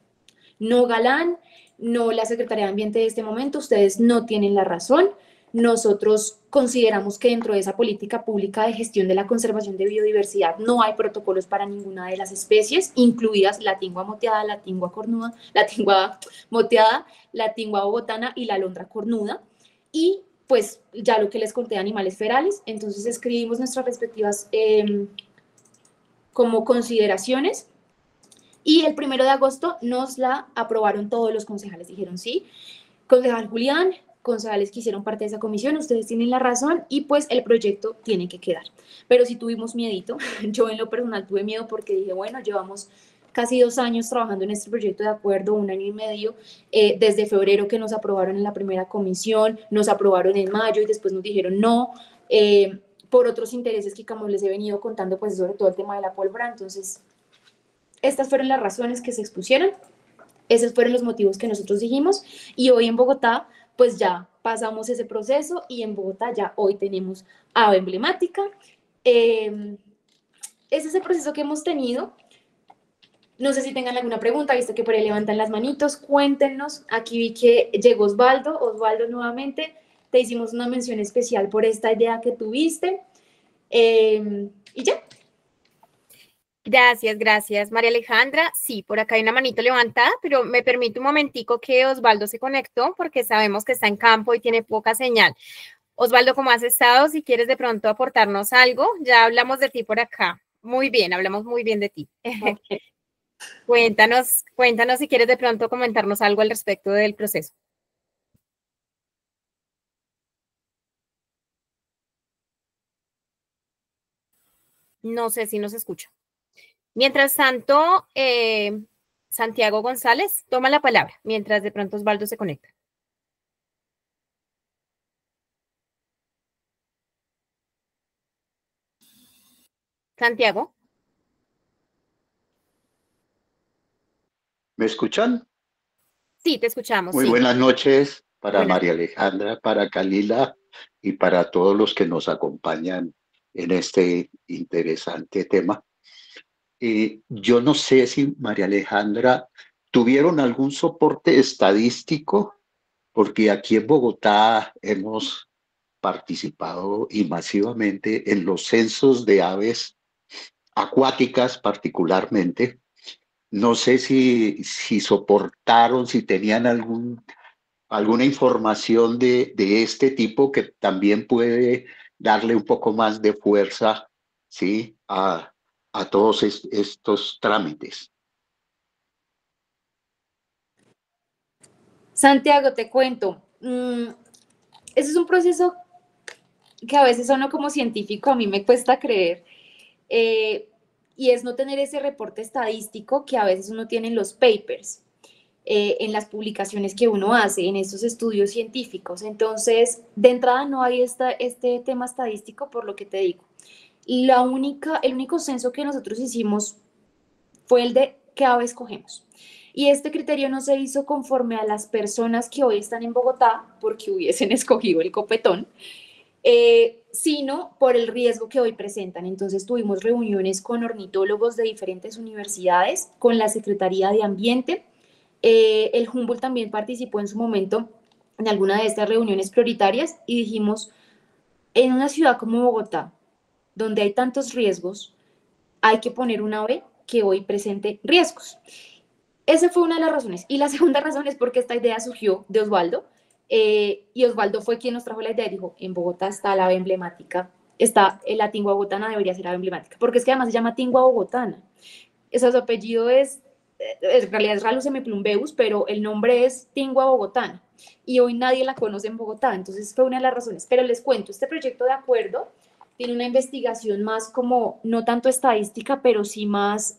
no Galán, no la Secretaría de Ambiente de este momento, ustedes no tienen la razón. Nosotros consideramos que dentro de esa política pública de gestión de la conservación de biodiversidad no hay protocolos para ninguna de las especies, incluidas la tingua moteada, la tingua cornuda, la tingua moteada, la tingua bogotana y la alondra cornuda. Y pues ya lo que les conté de animales ferales, entonces escribimos nuestras respectivas como consideraciones y el 1 de agosto nos la aprobaron todos los concejales, dijeron sí, concejal Julián, concejales que hicieron parte de esa comisión, ustedes tienen la razón y pues el proyecto tiene que quedar. Pero sí tuvimos miedito, yo en lo personal tuve miedo porque dije, bueno, llevamos casi 2 años trabajando en este proyecto de acuerdo, 1 año y medio, desde febrero que nos aprobaron en la primera comisión, nos aprobaron en mayo y después nos dijeron no, por otros intereses que como les he venido contando, pues sobre todo el tema de la pólvora, entonces estas fueron las razones que se expusieron, esos fueron los motivos que nosotros dijimos y hoy en Bogotá pues ya pasamos ese proceso y en Bogotá ya hoy tenemos ave emblemática. Ese es el proceso que hemos tenido. No sé si tengan alguna pregunta, visto que por ahí levantan las manitos, cuéntenos. Aquí vi que llegó Osvaldo. Osvaldo, nuevamente, te hicimos una mención especial por esta idea que tuviste. Y ya. Gracias, gracias, María Alejandra. Sí, por acá hay una manito levantada, pero me permite un momentico que Osvaldo se conectó porque sabemos que está en campo y tiene poca señal. Osvaldo, ¿cómo has estado? Si quieres de pronto aportarnos algo, ya hablamos de ti por acá. Muy bien, hablamos muy bien de ti. Okay. Cuéntanos si quieres de pronto comentarnos algo al respecto del proceso. No sé si nos escucha. Mientras tanto, Santiago González toma la palabra, mientras de pronto Osvaldo se conecta. Santiago. ¿Me escuchan? Sí, te escuchamos, Muy sí. buenas noches para Buenas. María Alejandra, para Kalila y para todos los que nos acompañan en este interesante tema. Yo no sé si María Alejandra tuvieron algún soporte estadístico, porque aquí en Bogotá hemos participado y masivamente en los censos de aves acuáticas particularmente. No sé si soportaron, si tenían alguna información de este tipo que también puede darle un poco más de fuerza, ¿sí? a todos estos trámites. Santiago, te cuento. Ese es un proceso que a veces uno como científico a mí me cuesta creer. Y es no tener ese reporte estadístico que a veces uno tiene en los papers, en las publicaciones que uno hace, en estos estudios científicos. Entonces, de entrada no hay este tema estadístico, por lo que te digo. El único censo que nosotros hicimos fue el de qué ave escogemos. Y este criterio no se hizo conforme a las personas que hoy están en Bogotá, porque hubiesen escogido el copetón, sino por el riesgo que hoy presentan. Entonces tuvimos reuniones con ornitólogos de diferentes universidades, con la Secretaría de Ambiente. El Humboldt también participó en su momento en alguna de estas reuniones prioritarias y dijimos, en una ciudad como Bogotá, donde hay tantos riesgos, hay que poner una ave que hoy presente riesgos. Esa fue una de las razones. Y la segunda razón es porque esta idea surgió de Osvaldo, y Osvaldo fue quien nos trajo la idea y dijo, en Bogotá está la ave emblemática, la tingua bogotana debería ser ave emblemática, porque es que además se llama tingua bogotana. Eso, su apellido es, en realidad es Ralucemeplumbeus, pero el nombre es tingua bogotana, y hoy nadie la conoce en Bogotá, entonces fue una de las razones. Pero les cuento, este proyecto de acuerdo tiene una investigación más como, no tanto estadística, pero sí más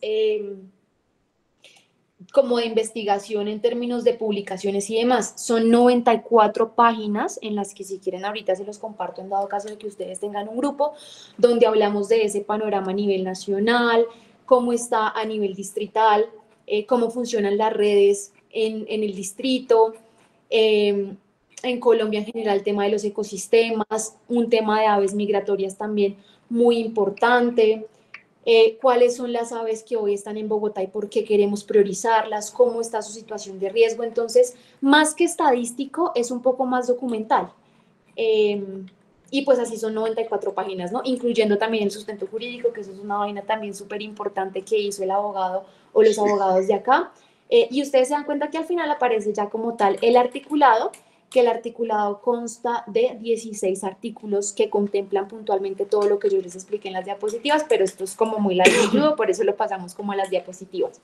como de investigación en términos de publicaciones y demás. Son 94 páginas en las que, si quieren, ahorita se los comparto en dado caso de que ustedes tengan un grupo, donde hablamos de ese panorama a nivel nacional, cómo está a nivel distrital, cómo funcionan las redes en el distrito, en Colombia en general el tema de los ecosistemas, un tema de aves migratorias también muy importante, cuáles son las aves que hoy están en Bogotá y por qué queremos priorizarlas, cómo está su situación de riesgo. Entonces, más que estadístico, es un poco más documental. Y pues así son 94 páginas, ¿no? Incluyendo también el sustento jurídico, que eso es una vaina también súper importante que hizo el abogado o los abogados de acá. Y ustedes se dan cuenta que al final aparece ya como tal el articulado, que el articulado consta de 16 artículos que contemplan puntualmente todo lo que yo les expliqué en las diapositivas, pero esto es como muy largo, por eso lo pasamos como a las diapositivas.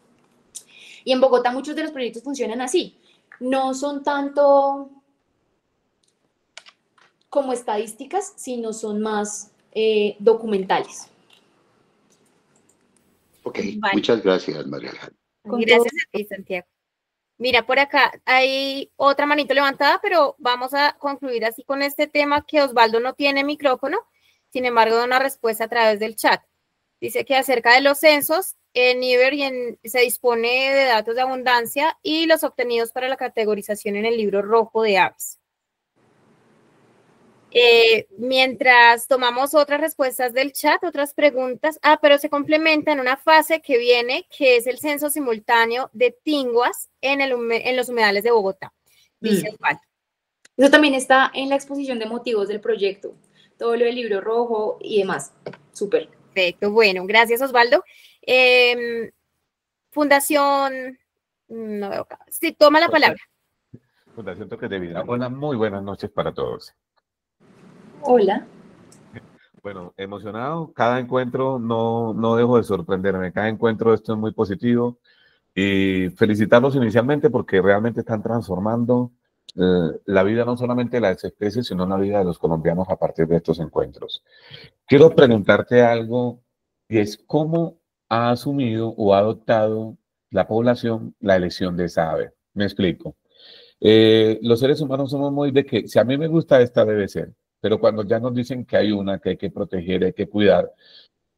Y en Bogotá muchos de los proyectos funcionan así, no son tanto como estadísticas, sino son más documentales. Ok, Vale. muchas gracias, María Alejandra. Gracias a ti, Santiago. Mira, por acá hay otra manito levantada, pero vamos a concluir así con este tema, que Osvaldo no tiene micrófono, sin embargo da una respuesta a través del chat. Dice que acerca de los censos, en IBER se dispone de datos de abundancia y los obtenidos para la categorización en el libro rojo de aves. Mientras tomamos otras respuestas del chat, otras preguntas, pero se complementa en una fase que viene, que es el censo simultáneo de tinguas en los humedales de Bogotá. Dice Osvaldo. Eso también está en la exposición de motivos del proyecto, todo lo del libro rojo y demás. Súper. Perfecto, bueno, gracias Osvaldo. Fundación, no veo acá. Sí, toma la palabra. Fundación Toques de Vida. Muy buenas noches para todos. Hola. Bueno, emocionado. Cada encuentro no dejo de sorprenderme. Cada encuentro esto es muy positivo. Y felicitarlos inicialmente porque realmente están transformando la vida no solamente de las especies, sino la vida de los colombianos a partir de estos encuentros. Quiero preguntarte algo, y es cómo ha asumido o ha adoptado la población la elección de esa ave. Me explico. Los seres humanos somos muy de que si a mí me gusta esta debe ser, pero cuando ya nos dicen que hay una que hay que proteger, hay que cuidar,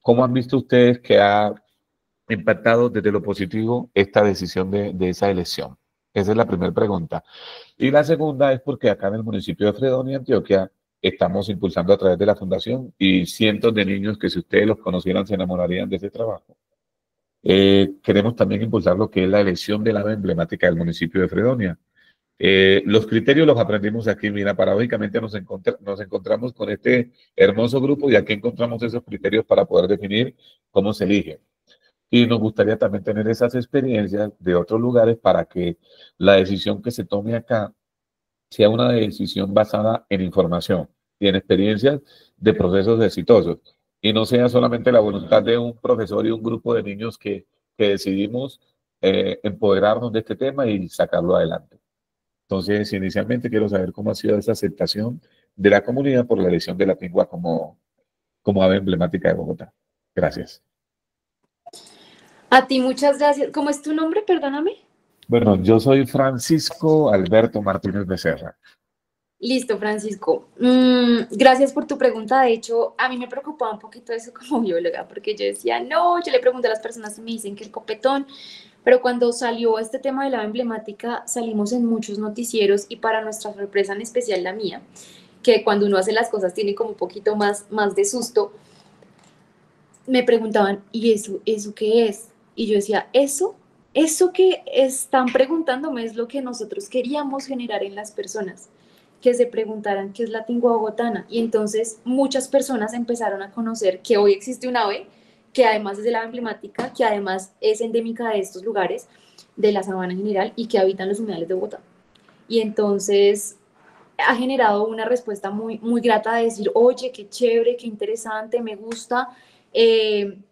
¿cómo han visto ustedes que ha impactado desde lo positivo esta decisión de esa elección? Esa es la primera pregunta. Y la segunda es porque acá en el municipio de Fredonia, Antioquia, estamos impulsando a través de la fundación y cientos de niños que, si ustedes los conocieran, se enamorarían de ese trabajo. Queremos también impulsar lo que es la elección de la ave emblemática del municipio de Fredonia. Los criterios los aprendimos aquí. Mira, paradójicamente nos encontramos con este hermoso grupo y aquí encontramos esos criterios para poder definir cómo se elige. Y nos gustaría también tener esas experiencias de otros lugares para que la decisión que se tome acá sea una decisión basada en información y en experiencias de procesos exitosos. Y no sea solamente la voluntad de un profesor y un grupo de niños que decidimos empoderarnos de este tema y sacarlo adelante. Entonces, inicialmente quiero saber cómo ha sido esa aceptación de la comunidad por la elección de la tingua como ave emblemática de Bogotá. Gracias. A ti muchas gracias. ¿Cómo es tu nombre? Perdóname. Bueno, yo soy Francisco Alberto Martínez Becerra. Listo, Francisco. Gracias por tu pregunta. De hecho, a mí me preocupaba un poquito eso como bióloga, porque yo decía, no, yo le pregunto a las personas y me dicen que el copetón, pero cuando salió este tema de la emblemática, salimos en muchos noticieros y, para nuestra sorpresa, en especial la mía, que cuando uno hace las cosas tiene como un poquito más de susto, me preguntaban, ¿y eso qué es? Y yo decía, eso que están preguntándome es lo que nosotros queríamos generar en las personas, que se preguntaran qué es la tingua bogotana. Y entonces muchas personas empezaron a conocer que hoy existe un ave, que además es del ave emblemática, que además es endémica de estos lugares, de la sabana en general, y que habitan los humedales de Bogotá. Y entonces ha generado una respuesta muy grata de decir, oye, qué chévere, qué interesante, me gusta.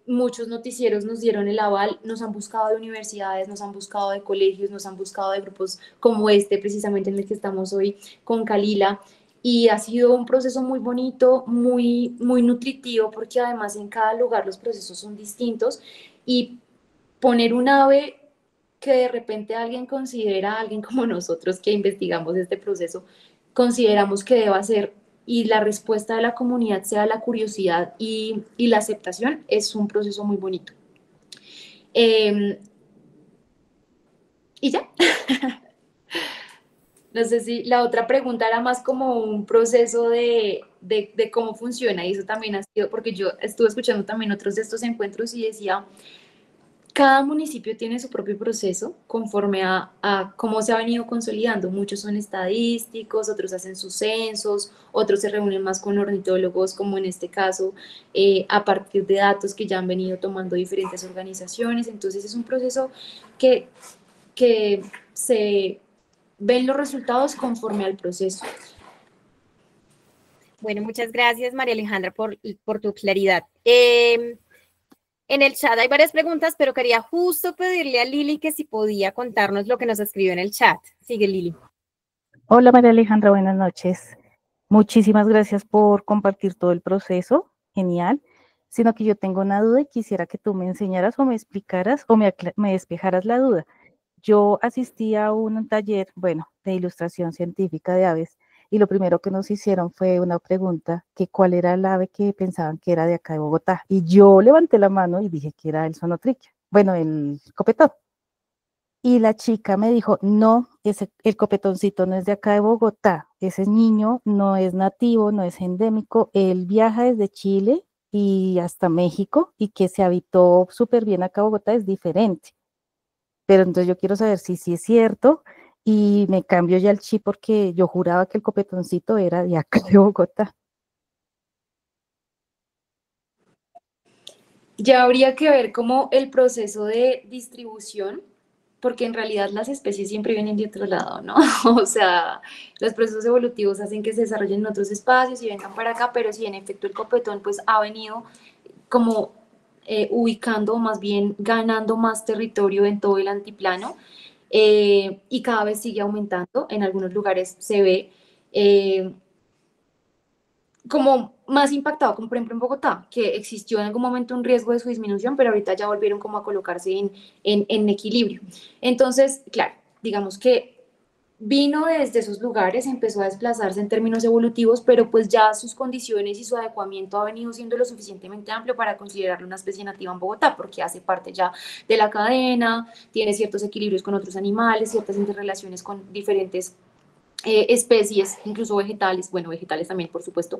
Muchos noticieros nos dieron el aval, nos han buscado de universidades, nos han buscado de colegios, nos han buscado de grupos como este, precisamente en el que estamos hoy con Kalila. Y ha sido un proceso muy bonito, muy nutritivo, porque además en cada lugar los procesos son distintos. Y poner un ave que de repente alguien considera, alguien como nosotros que investigamos este proceso, consideramos que deba ser y la respuesta de la comunidad sea la curiosidad y la aceptación, es un proceso muy bonito. Y ya. No sé si la otra pregunta era más como un proceso de cómo funciona y eso también ha sido, porque yo estuve escuchando también otros de estos encuentros y decía, cada municipio tiene su propio proceso conforme a cómo se ha venido consolidando. Muchos son estadísticos, otros hacen sus censos, otros se reúnen más con ornitólogos, como en este caso, a partir de datos que ya han venido tomando diferentes organizaciones. Entonces es un proceso que se ven los resultados conforme al proceso. Bueno, muchas gracias, María Alejandra, por tu claridad. En el chat hay varias preguntas, pero quería justo pedirle a Lili que si podía contarnos lo que nos escribió en el chat. Sigue, Lili. Hola, María Alejandra, buenas noches. Muchísimas gracias por compartir todo el proceso, genial. Sino que yo tengo una duda y quisiera que tú me enseñaras o me explicaras o me despejaras la duda. Yo asistí a un taller, bueno, de ilustración científica de aves, y lo primero que nos hicieron fue una pregunta, que cuál era el ave que pensaban que era de acá de Bogotá. Y yo levanté la mano y dije que era el sonotriquia, bueno, el copetón. Y la chica me dijo, no, el copetoncito no es de acá de Bogotá, ese niño no es nativo, no es endémico, él viaja desde Chile y hasta México y que se habitó súper bien acá a Bogotá es diferente. Pero entonces yo quiero saber si sí es cierto y me cambio ya el chip porque yo juraba que el copetoncito era de acá de Bogotá. Ya habría que ver cómo el proceso de distribución, porque en realidad las especies siempre vienen de otro lado, ¿no? O sea, los procesos evolutivos hacen que se desarrollen en otros espacios y vengan para acá, pero sí, en efecto, el copetón pues ha venido como ubicando, o más bien ganando más territorio en todo el altiplano y cada vez sigue aumentando. En algunos lugares se ve como más impactado, como por ejemplo en Bogotá, que existió en algún momento un riesgo de su disminución, pero ahorita ya volvieron como a colocarse en equilibrio. Entonces, claro, digamos que vino desde esos lugares, empezó a desplazarse en términos evolutivos, pero pues ya sus condiciones y su adecuamiento ha venido siendo lo suficientemente amplio para considerarlo una especie nativa en Bogotá, porque hace parte ya de la cadena, tiene ciertos equilibrios con otros animales, ciertas interrelaciones con diferentes especies, incluso vegetales, bueno, vegetales también, por supuesto,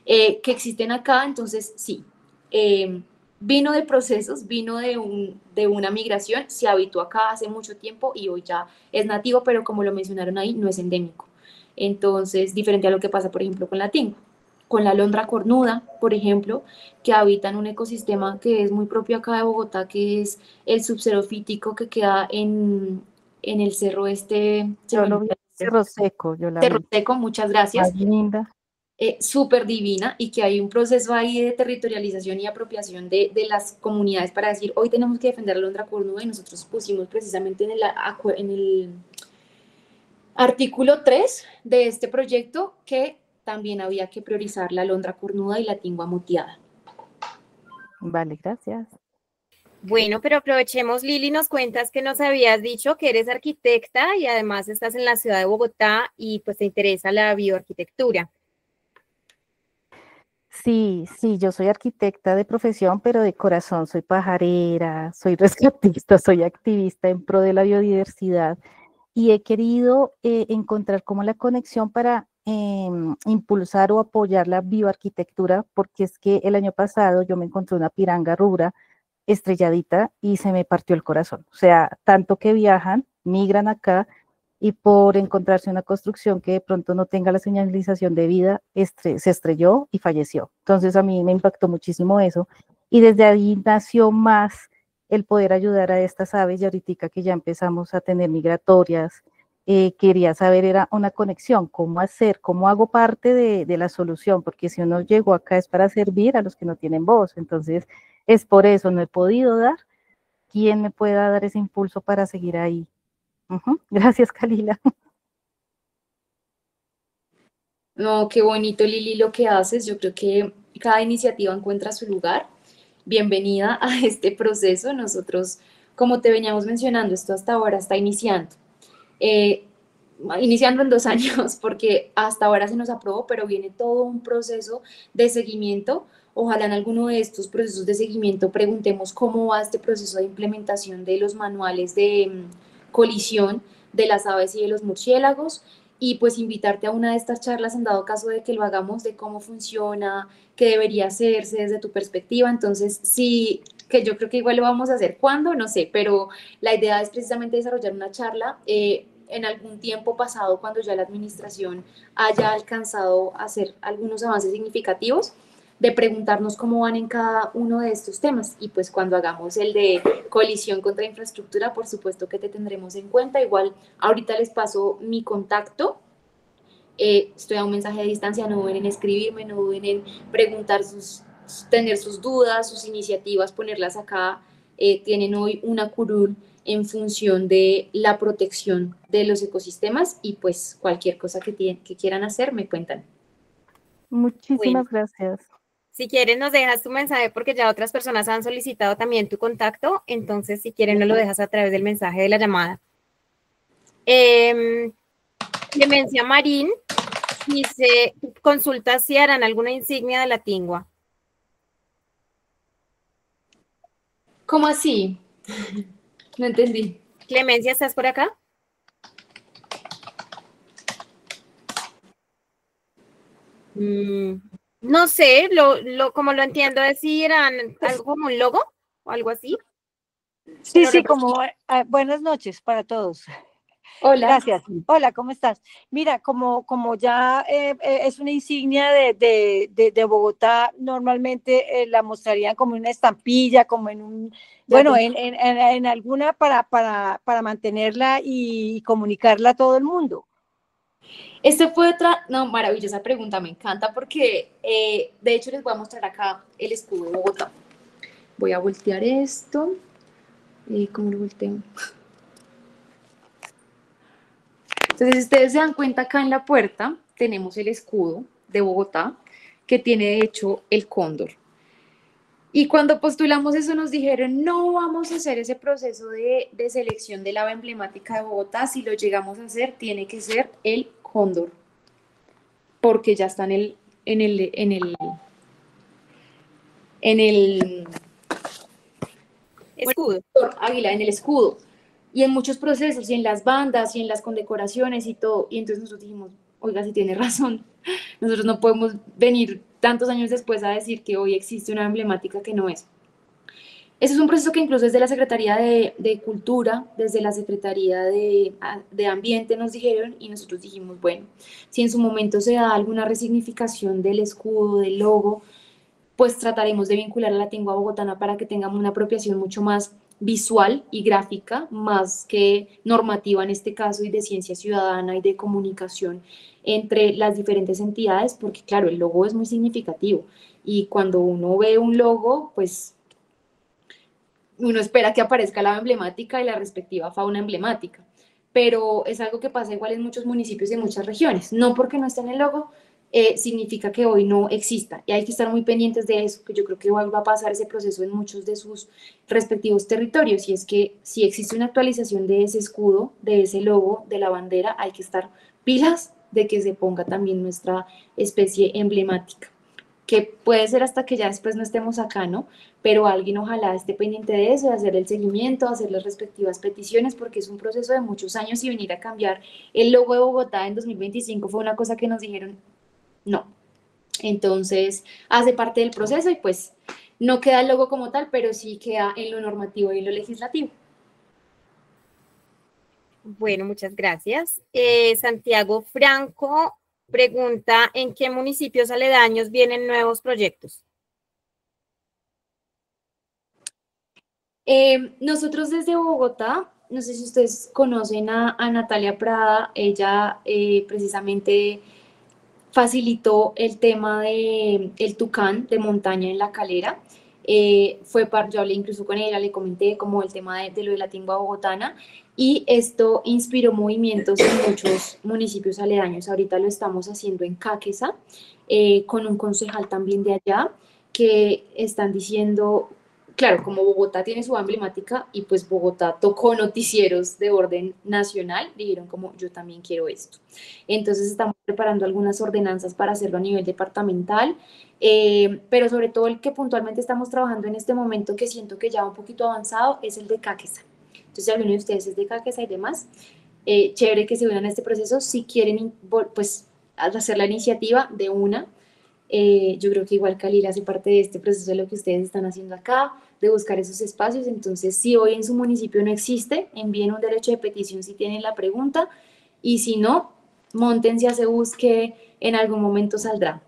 que existen acá. Entonces, sí, vino de procesos, vino de una migración, se habitó acá hace mucho tiempo y hoy ya es nativo, pero como lo mencionaron ahí, no es endémico. Entonces, diferente a lo que pasa, por ejemplo, con la tingua, con la alondra cornuda, por ejemplo, que habita en un ecosistema que es muy propio acá de Bogotá, que es el subxerofítico que queda en el cerro este. Yo lo vi en Cerro Seco, yo la Cerro vi. Seco, muchas gracias. Más linda. Súper divina y que hay un proceso ahí de territorialización y apropiación de las comunidades para decir, hoy tenemos que defender la alondra cornuda y nosotros pusimos precisamente en el artículo 3 de este proyecto que también había que priorizar la alondra cornuda y la tingua moteada. Vale, gracias. Bueno, pero aprovechemos, Lili, nos cuentas que nos habías dicho que eres arquitecta y además estás en la ciudad de Bogotá y pues te interesa la bioarquitectura. Sí, sí, yo soy arquitecta de profesión, pero de corazón soy pajarera, soy rescatista, soy activista en pro de la biodiversidad y he querido encontrar como la conexión para impulsar o apoyar la bioarquitectura, porque es que el año pasado yo me encontré una piranga rubra estrelladita y se me partió el corazón. O sea, tanto que viajan, migran acá y por encontrarse una construcción que de pronto no tenga la señalización de vida, se estrelló y falleció. Entonces a mí me impactó muchísimo eso y desde ahí nació más el poder ayudar a estas aves y ahorita que ya empezamos a tener migratorias, quería saber, era una conexión, cómo hacer, cómo hago parte de la solución, porque si uno llegó acá es para servir a los que no tienen voz, entonces es por eso, no he podido dar, ¿quién me pueda dar ese impulso para seguir ahí? Gracias, Kalila. No, qué bonito, Lili, lo que haces. Yo creo que cada iniciativa encuentra su lugar. Bienvenida a este proceso. Nosotros, como te veníamos mencionando, esto hasta ahora está iniciando. Iniciando en 2 años, porque hasta ahora se nos aprobó, pero viene todo un proceso de seguimiento. Ojalá en alguno de estos procesos de seguimiento preguntemos cómo va este proceso de implementación de los manuales de colisión de las aves y de los murciélagos, y pues invitarte a una de estas charlas en dado caso de que lo hagamos, de cómo funciona, qué debería hacerse desde tu perspectiva. Entonces, sí, que yo creo que igual lo vamos a hacer. ¿Cuándo? No sé, pero la idea es precisamente desarrollar una charla en algún tiempo pasado, cuando ya la administración haya alcanzado a hacer algunos avances significativos, de preguntarnos cómo van en cada uno de estos temas. Y pues cuando hagamos el de colisión contra infraestructura, por supuesto que te tendremos en cuenta. Igual ahorita les paso mi contacto. Estoy a un mensaje de distancia, no duden en escribirme, no duden en preguntar tener sus dudas, sus iniciativas, ponerlas acá. Tienen hoy una curul en función de la protección de los ecosistemas, y pues cualquier cosa que quieran hacer me cuentan. Muchísimas gracias. Si quieren nos dejas tu mensaje, porque ya otras personas han solicitado también tu contacto, entonces si quieren nos lo dejas a través del mensaje de la llamada. Clemencia Marín dice, consulta si harán alguna insignia de la tingua. ¿Cómo así? No entendí. Clemencia, ¿estás por acá? No sé, como lo entiendo es si eran algo como un logo o algo así. Sí, sí, como buenas noches para todos. Hola. Gracias. Hola, ¿cómo estás? Mira, como ya es una insignia de Bogotá, normalmente la mostrarían como en una estampilla, como en un, bueno, en alguna para mantenerla y comunicarla a todo el mundo. Fue otra, no, maravillosa pregunta, me encanta, porque de hecho les voy a mostrar acá el escudo de Bogotá. Voy a voltear esto. ¿Cómo lo volteo? Entonces, si ustedes se dan cuenta, acá en la puerta tenemos el escudo de Bogotá, que tiene de hecho el cóndor. Y cuando postulamos eso nos dijeron, no vamos a hacer ese proceso de selección del ave emblemática de Bogotá. Si lo llegamos a hacer, tiene que ser el cóndor, porque ya está en el escudo. Águila, en el escudo. Y en muchos procesos, y en las bandas, y en las condecoraciones y todo. Y entonces nosotros dijimos, oiga, si tiene razón, nosotros no podemos venir tantos años después a decir que hoy existe una emblemática que no es. Ese es un proceso que incluso desde la Secretaría de Cultura, desde la Secretaría de Ambiente nos dijeron, y nosotros dijimos, bueno, si en su momento se da alguna resignificación del escudo, del logo, pues trataremos de vincular a la tingua bogotana para que tengamos una apropiación mucho más visual y gráfica, más que normativa en este caso, y de ciencia ciudadana y de comunicación entre las diferentes entidades, porque claro, el logo es muy significativo, y cuando uno ve un logo, pues uno espera que aparezca la emblemática y la respectiva fauna emblemática, pero es algo que pasa igual en muchos municipios y en muchas regiones. No porque no esté en el logo, significa que hoy no exista, y hay que estar muy pendientes de eso, que yo creo que igual va a pasar ese proceso en muchos de sus respectivos territorios, y es que si existe una actualización de ese escudo, de ese logo, de la bandera, hay que estar pilas de que se ponga también nuestra especie emblemática, que puede ser hasta que ya después no estemos acá, ¿no? Pero alguien ojalá esté pendiente de eso, de hacer el seguimiento, hacer las respectivas peticiones, porque es un proceso de muchos años y venir a cambiar el logo de Bogotá en 2025 fue una cosa que nos dijeron, no. Entonces, hace parte del proceso y pues no queda el logo como tal, pero sí queda en lo normativo y en lo legislativo. Bueno, muchas gracias. Santiago Franco pregunta, ¿en qué municipios aledaños vienen nuevos proyectos? Nosotros desde Bogotá, no sé si ustedes conocen a Natalia Prada, ella precisamente facilitó el tema de el tucán de montaña en La Calera. Yo hablé incluso con ella, le comenté como el tema de lo de la timba bogotana y esto inspiró movimientos en muchos municipios aledaños. Ahorita lo estamos haciendo en Cáqueza, con un concejal también de allá que están diciendo, claro, como Bogotá tiene su emblemática y pues Bogotá tocó noticieros de orden nacional, dijeron como yo también quiero esto. Entonces estamos preparando algunas ordenanzas para hacerlo a nivel departamental, pero sobre todo el que puntualmente estamos trabajando en este momento que siento que ya va un poquito avanzado es el de Cáqueza. Entonces si alguno de ustedes es de Cáqueza y demás, chévere que se unan a este proceso si quieren pues hacer la iniciativa de una. Yo creo que igual Calila hace parte de este proceso de lo que ustedes están haciendo acá, de buscar esos espacios. Entonces, si hoy en su municipio no existe, envíen un derecho de petición si tienen la pregunta y si no, móntense a se busque, en algún momento saldrá.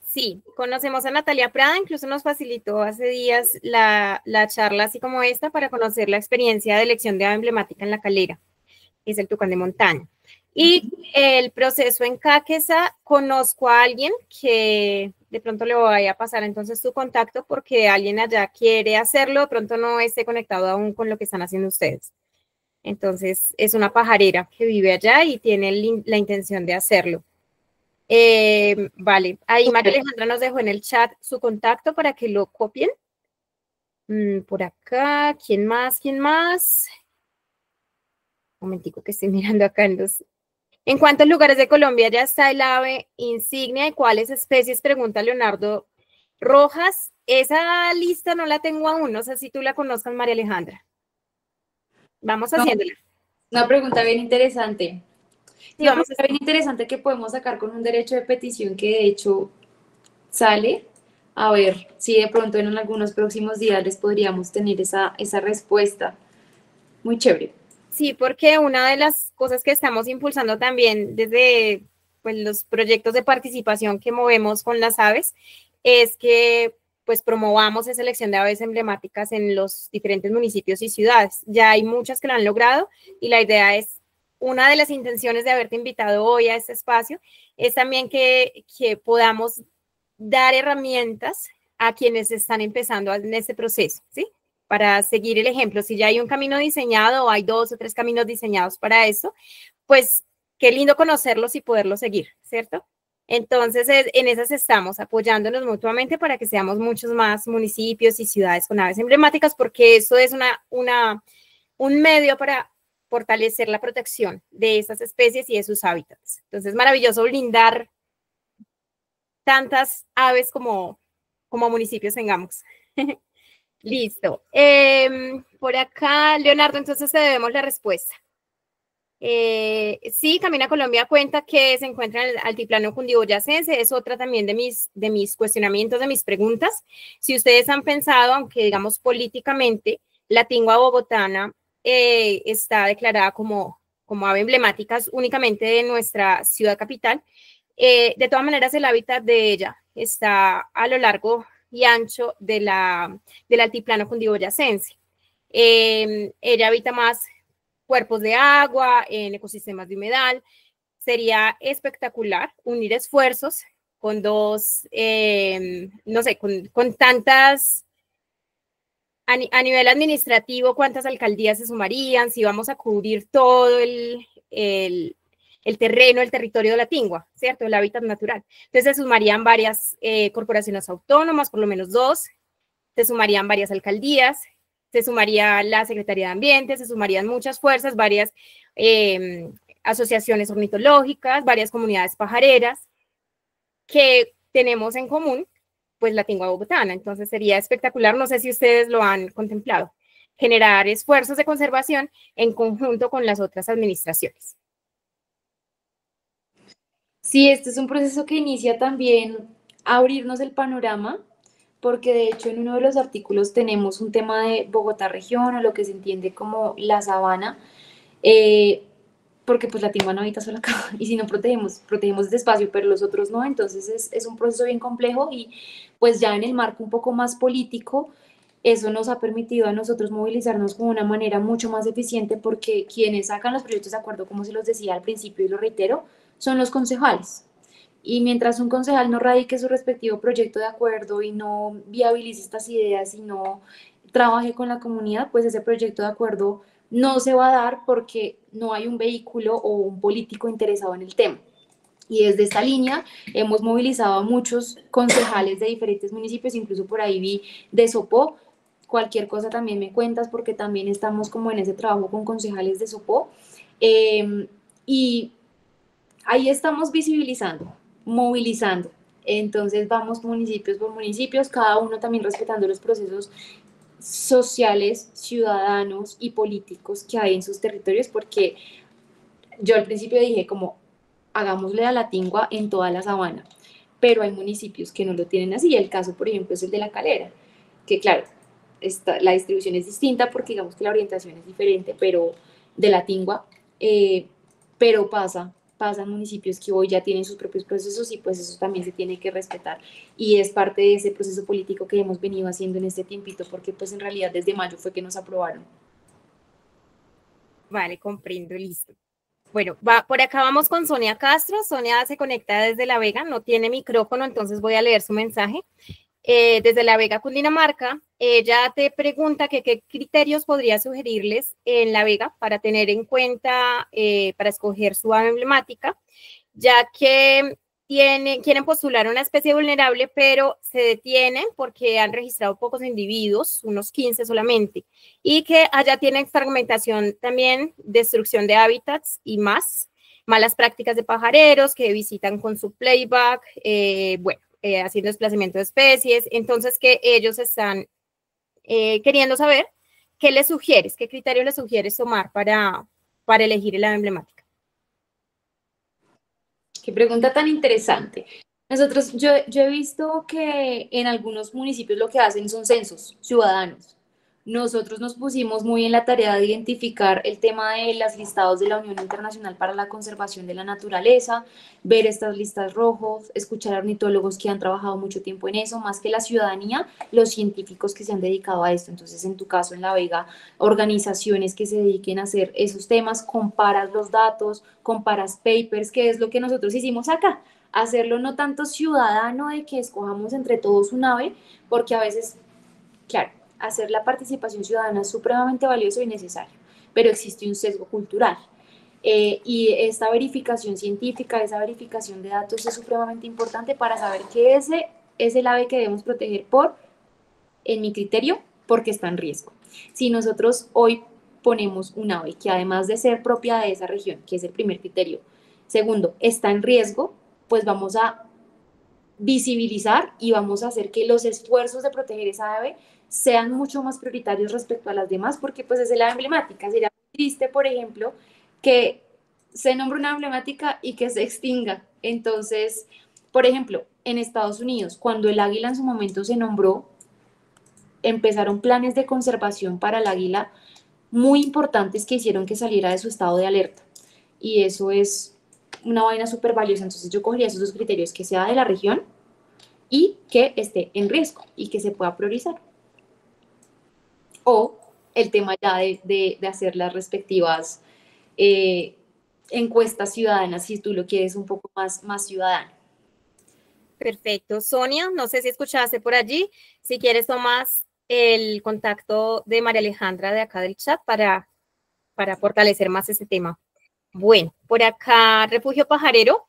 Sí, conocemos a Natalia Prada, incluso nos facilitó hace días la charla así como esta para conocer la experiencia de elección de ave emblemática en La Calera, que es el tucán de montaña. Y el proceso en Cáqueza, conozco a alguien que de pronto le voy a pasar entonces su contacto porque alguien allá quiere hacerlo, de pronto no esté conectado aún con lo que están haciendo ustedes. Entonces es una pajarera que vive allá y tiene la intención de hacerlo. Vale, ahí María Alejandra nos dejó en el chat su contacto para que lo copien. Por acá, ¿quién más? ¿Quién más? Un momentico que estoy mirando acá en los... ¿En cuántos lugares de Colombia ya está el ave insignia y cuáles especies? Pregunta Leonardo Rojas. Esa lista no la tengo aún, no sé si tú la conozcas, María Alejandra. Vamos haciéndola. Una pregunta bien interesante. Sí, Una pregunta bien interesante que podemos sacar con un derecho de petición que de hecho sale. A ver si de pronto en algunos próximos días les podríamos tener esa respuesta. Muy chévere. Sí, porque una de las cosas que estamos impulsando también desde pues, los proyectos de participación que movemos con las aves es que pues promovamos esa selección de aves emblemáticas en los diferentes municipios y ciudades. Ya hay muchas que lo han logrado y la idea es, una de las intenciones de haberte invitado hoy a este espacio es también que podamos dar herramientas a quienes están empezando en este proceso, ¿sí? Para seguir el ejemplo. Si ya hay un camino diseñado o hay 2 o 3 caminos diseñados para eso, pues qué lindo conocerlos y poderlos seguir, ¿cierto? Entonces, en esas estamos apoyándonos mutuamente para que seamos muchos más municipios y ciudades con aves emblemáticas, porque eso es un medio para fortalecer la protección de estas especies y de sus hábitats. Entonces, maravilloso blindar tantas aves como municipios tengamos. Listo. Por acá, Leonardo, entonces te debemos la respuesta. Sí, Camina Colombia cuenta que se encuentra en el altiplano cundiboyacense, es otra también de mis cuestionamientos, de mis preguntas. Si ustedes han pensado, aunque digamos políticamente, la tingua bogotana está declarada como ave emblemática únicamente de nuestra ciudad capital, de todas maneras el hábitat de ella está a lo largo y ancho del altiplano cundiboyacense. Ella habita más cuerpos de agua, en ecosistemas de humedal. Sería espectacular unir esfuerzos con no sé, con tantas, a nivel administrativo, cuántas alcaldías se sumarían, si vamos a cubrir todo el terreno, el territorio de la tingua, ¿cierto? El hábitat natural. Entonces se sumarían varias corporaciones autónomas, por lo menos 2, se sumarían varias alcaldías, se sumaría la Secretaría de Ambiente, se sumarían muchas fuerzas, varias asociaciones ornitológicas, varias comunidades pajareras, que tenemos en común pues la tingua bogotana. Entonces sería espectacular, no sé si ustedes lo han contemplado, generar esfuerzos de conservación en conjunto con las otras administraciones. Sí, este es un proceso que inicia también a abrirnos el panorama, porque de hecho en uno de los artículos tenemos un tema de Bogotá región, o lo que se entiende como la sabana, porque pues la timba no habita sola acá, y si no protegemos este espacio, pero los otros no. Entonces es un proceso bien complejo, y pues ya en el marco un poco más político, eso nos ha permitido a nosotros movilizarnos de una manera mucho más eficiente, porque quienes sacan los proyectos de acuerdo, como se los decía al principio y lo reitero, son los concejales. Y mientras un concejal no radique su respectivo proyecto de acuerdo y no viabilice estas ideas y no trabaje con la comunidad, pues ese proyecto de acuerdo no se va a dar, porque no hay un vehículo o un político interesado en el tema. Y desde esta línea hemos movilizado a muchos concejales de diferentes municipios, incluso por ahí vi de Sopó. Cualquier cosa también me cuentas, porque también estamos como en ese trabajo con concejales de Sopó. Y ahí estamos visibilizando, movilizando. Entonces vamos municipios por municipios, cada uno también respetando los procesos sociales, ciudadanos y políticos que hay en sus territorios, porque yo al principio dije como hagámosle a la tingua en toda la sabana, pero hay municipios que no lo tienen así. El caso, por ejemplo, es el de La Calera, que claro, la distribución es distinta porque digamos que la orientación es diferente, pero de la tingua, pero pasan municipios que hoy ya tienen sus propios procesos, y pues eso también se tiene que respetar, y es parte de ese proceso político que hemos venido haciendo en este tiempito, porque pues en realidad desde mayo fue que nos aprobaron. Vale, comprendo, listo. Bueno, por acá vamos con Sonia Castro. Sonia se conecta desde La Vega, no tiene micrófono, entonces voy a leer su mensaje. Desde La Vega, Cundinamarca, ella te pregunta que qué criterios podría sugerirles en La Vega para tener en cuenta, para escoger su ave emblemática, ya que quieren postular una especie vulnerable, pero se detienen porque han registrado pocos individuos, unos 15 solamente, y que allá tienen fragmentación también, destrucción de hábitats y más, malas prácticas de pajareros que visitan con su playback, haciendo desplazamiento de especies. Entonces que ellos están queriendo saber qué les sugieres, qué criterio les sugieres tomar para elegir el ave emblemática. Qué pregunta tan interesante. Nosotros, yo he visto que en algunos municipios lo que hacen son censos ciudadanos. Nosotros nos pusimos muy en la tarea de identificar el tema de los listados de la Unión Internacional para la Conservación de la Naturaleza, ver estas listas rojos, escuchar a ornitólogos que han trabajado mucho tiempo en eso, más que la ciudadanía, los científicos que se han dedicado a esto. Entonces, en tu caso, en La Vega, organizaciones que se dediquen a hacer esos temas, comparas los datos, comparas papers, que es lo que nosotros hicimos acá. Hacerlo no tanto ciudadano de que escojamos entre todos un ave, porque a veces, claro, hacer la participación ciudadana es supremamente valioso y necesario, pero existe un sesgo cultural. Y esta verificación científica, esa verificación de datos es supremamente importante para saber que ese es el ave que debemos proteger en mi criterio, porque está en riesgo. Si nosotros hoy ponemos un ave que, además de ser propia de esa región, que es el primer criterio, segundo, está en riesgo, pues vamos a visibilizar y vamos a hacer que los esfuerzos de proteger esa ave sean mucho más prioritarios respecto a las demás, porque pues es la emblemática. Sería muy triste, por ejemplo, que se nombre una emblemática y que se extinga. Entonces, por ejemplo, en Estados Unidos, cuando el águila en su momento se nombró, empezaron planes de conservación para el águila muy importantes que hicieron que saliera de su estado de alerta. Y eso es una vaina súper valiosa. Entonces yo cogería esos dos criterios: que sea de la región y que esté en riesgo y que se pueda priorizar. O el tema ya de hacer las respectivas encuestas ciudadanas, si tú lo quieres un poco más ciudadano. Perfecto. Sonia, no sé si escuchaste por allí. Si quieres, tomas el contacto de María Alejandra de acá del chat para fortalecer más ese tema. Bueno, por acá Refugio Pajarero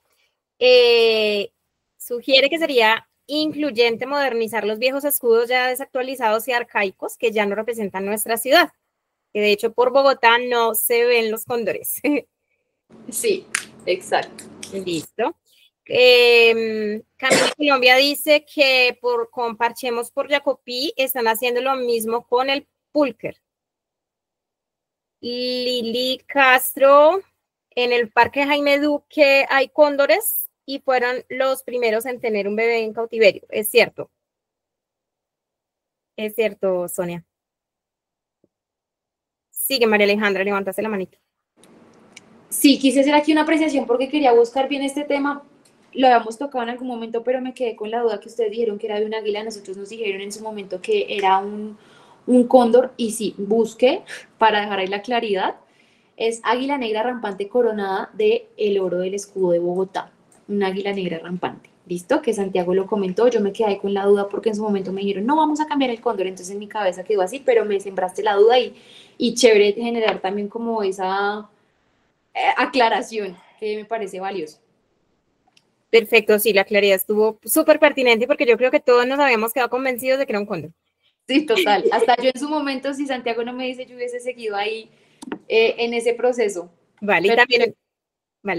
sugiere que sería incluyente modernizar los viejos escudos ya desactualizados y arcaicos que ya no representan nuestra ciudad, que de hecho por Bogotá no se ven los cóndores. Sí, exacto. Listo. Camila Colombia dice que con Parchemos por Jacopí están haciendo lo mismo con el Pulker. Lili Castro, en el Parque Jaime Duque hay cóndores y fueron los primeros en tener un bebé en cautiverio. Es cierto. Es cierto, Sonia. Sigue, María Alejandra, levantaste la manita. Sí, quise hacer aquí una apreciación porque quería buscar bien este tema. Lo habíamos tocado en algún momento, pero me quedé con la duda que ustedes dijeron que era de un águila. Nosotros nos dijeron en su momento que era un cóndor, y sí, busqué para dejar ahí la claridad. Es águila negra rampante coronada de el oro del escudo de Bogotá. Un águila negra rampante. ¿Listo? Que Santiago lo comentó. Yo me quedé ahí con la duda porque en su momento me dijeron, no, vamos a cambiar el cóndor. Entonces en mi cabeza quedó así, pero me sembraste la duda y chévere generar también como esa aclaración que me parece valioso. Perfecto, sí, la claridad estuvo súper pertinente porque yo creo que todos nos habíamos quedado convencidos de que era un cóndor. Sí, total. Hasta yo en su momento, si Santiago no me dice, yo hubiese seguido ahí en ese proceso. Vale,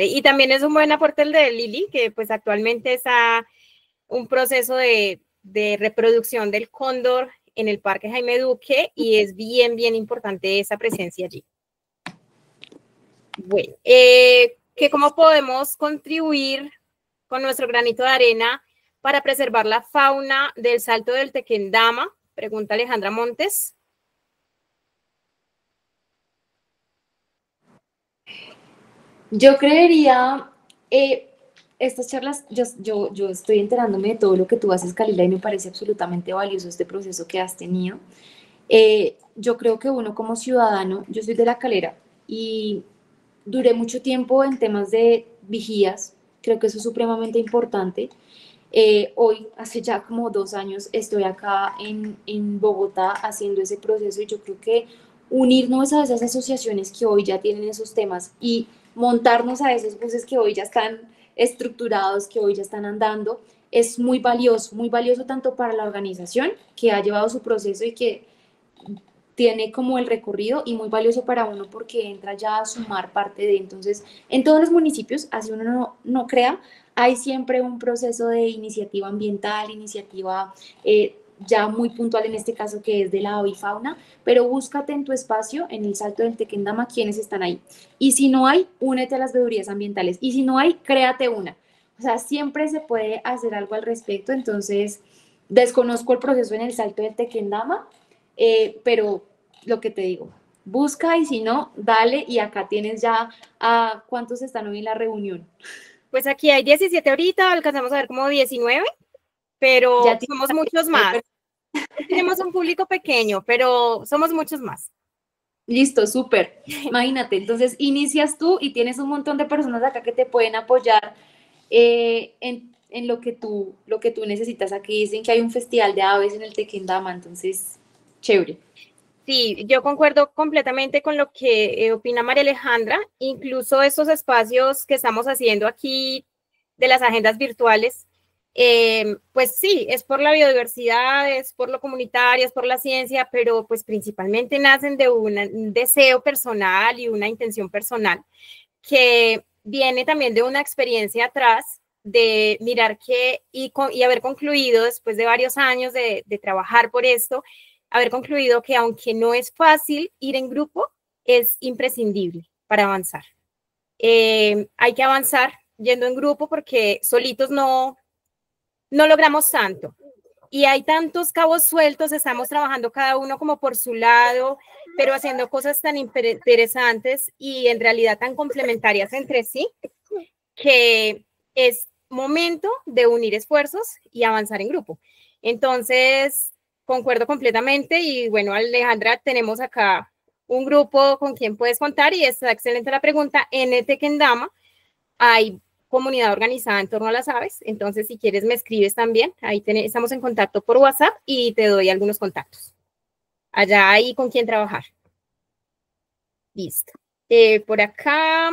y también es un buen aporte el de Lili, que pues actualmente está un proceso de reproducción del cóndor en el Parque Jaime Duque y es bien, bien importante esa presencia allí. Bueno, ¿cómo podemos contribuir con nuestro granito de arena para preservar la fauna del Salto del Tequendama? Pregunta Alejandra Montes. Yo creería, estas charlas, yo estoy enterándome de todo lo que tú haces, Kalila, y me parece absolutamente valioso este proceso que has tenido. Yo creo que uno como ciudadano, yo soy de La Calera y duré mucho tiempo en temas de vigías, creo que eso es supremamente importante. Hoy, hace ya como 2 años, estoy acá en Bogotá haciendo ese proceso y yo creo que unirnos a esas asociaciones que hoy ya tienen esos temas y montarnos a esos buses que hoy ya están estructurados, que hoy ya están andando, es muy valioso tanto para la organización que ha llevado su proceso y que tiene como el recorrido, y muy valioso para uno porque entra ya a sumar parte de. Entonces, en todos los municipios, así uno no crea, hay siempre un proceso de iniciativa ambiental, iniciativa ya muy puntual en este caso que es de la avifauna, pero búscate en tu espacio, en el Salto del Tequendama, quiénes están ahí. Y si no hay, únete a las veedurías ambientales. Y si no hay, créate una. O sea, siempre se puede hacer algo al respecto. Entonces, desconozco el proceso en el Salto del Tequendama, pero lo que te digo, busca y si no, dale, y acá tienes ya a cuántos están hoy en la reunión. Pues aquí hay 17 ahorita, alcanzamos a ver como 19, pero Ya somos muchos más. Tenemos un público pequeño, pero somos muchos más. Listo, súper. Imagínate, entonces inicias tú y tienes un montón de personas acá que te pueden apoyar en lo que tú necesitas. Aquí dicen que hay un festival de aves en el Tequendama, entonces, chévere. Sí, yo concuerdo completamente con lo que opina María Alejandra. Incluso estos espacios que estamos haciendo aquí de las agendas virtuales, pues sí, es por la biodiversidad, es por lo comunitario, es por la ciencia, pero pues principalmente nacen de un deseo personal y una intención personal que viene también de una experiencia atrás de mirar que y haber concluido después de varios años de trabajar por esto, haber concluido que aunque no es fácil ir en grupo, es imprescindible para avanzar. Hay que avanzar yendo en grupo porque solitos no logramos tanto. Y hay tantos cabos sueltos, estamos trabajando cada uno como por su lado, pero haciendo cosas tan interesantes y en realidad tan complementarias entre sí, que es momento de unir esfuerzos y avanzar en grupo. Entonces, concuerdo completamente y bueno, Alejandra, tenemos acá un grupo con quien puedes contar y está excelente la pregunta. En el Tequendama hay comunidad organizada en torno a las aves, entonces si quieres me escribes también, ahí estamos en contacto por WhatsApp y te doy algunos contactos. Allá hay con quién trabajar. Listo. Por acá,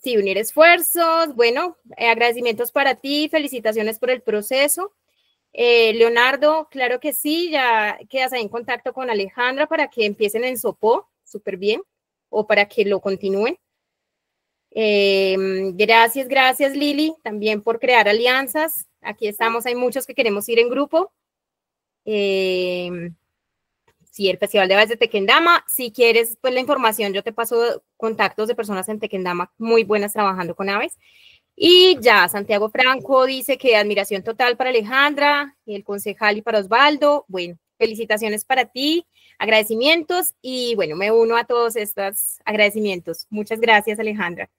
sí, unir esfuerzos, bueno, agradecimientos para ti, felicitaciones por el proceso. Leonardo, claro que sí, ya quedas ahí en contacto con Alejandra para que empiecen en Sopó, súper bien, o para que lo continúen. Gracias Lili, también por crear alianzas. Aquí estamos, hay muchos que queremos ir en grupo. Sí, el Festival de Aves de Tequendama. Si quieres, pues la información, yo te paso contactos de personas en Tequendama muy buenas trabajando con aves. Y ya, Santiago Franco dice que admiración total para Alejandra, y el concejal y para Osvaldo. Bueno, felicitaciones para ti, agradecimientos y bueno, me uno a todos estos agradecimientos. Muchas gracias, Alejandra.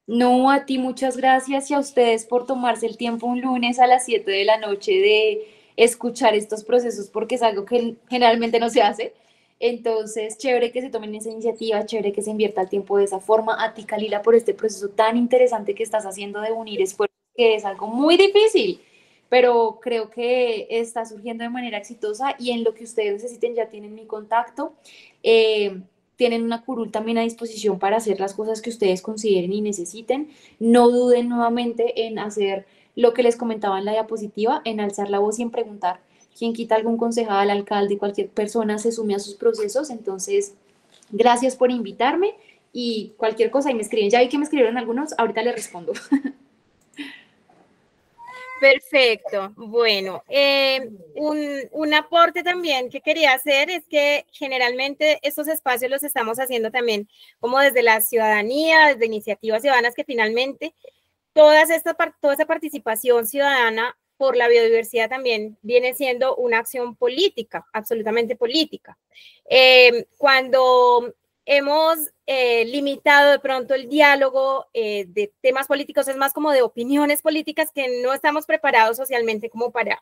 No, a ti muchas gracias y a ustedes por tomarse el tiempo un lunes a las 7 de la noche de escuchar estos procesos porque es algo que generalmente no se hace. Entonces, chévere que se tomen esa iniciativa, chévere que se invierta el tiempo de esa forma. A ti, Kalila, por este proceso tan interesante que estás haciendo de unir esfuerzos, que es algo muy difícil, pero creo que está surgiendo de manera exitosa y en lo que ustedes necesiten ya tienen mi contacto. Tienen una curul también a disposición para hacer las cosas que ustedes consideren y necesiten. No duden nuevamente en hacer lo que les comentaba en la diapositiva, en alzar la voz y en preguntar. Quien quita algún concejal, alcalde, cualquier persona se sume a sus procesos. Entonces, gracias por invitarme y cualquier cosa ahí me escriben. Ya vi que me escribieron algunos, ahorita les respondo. Perfecto. Bueno, un aporte también que quería hacer es que generalmente estos espacios los estamos haciendo también como desde la ciudadanía, desde iniciativas ciudadanas que finalmente toda esa participación ciudadana por la biodiversidad también viene siendo una acción política, absolutamente política. Cuando hemos limitado de pronto el diálogo de temas políticos, es más como de opiniones políticas que no estamos preparados socialmente como para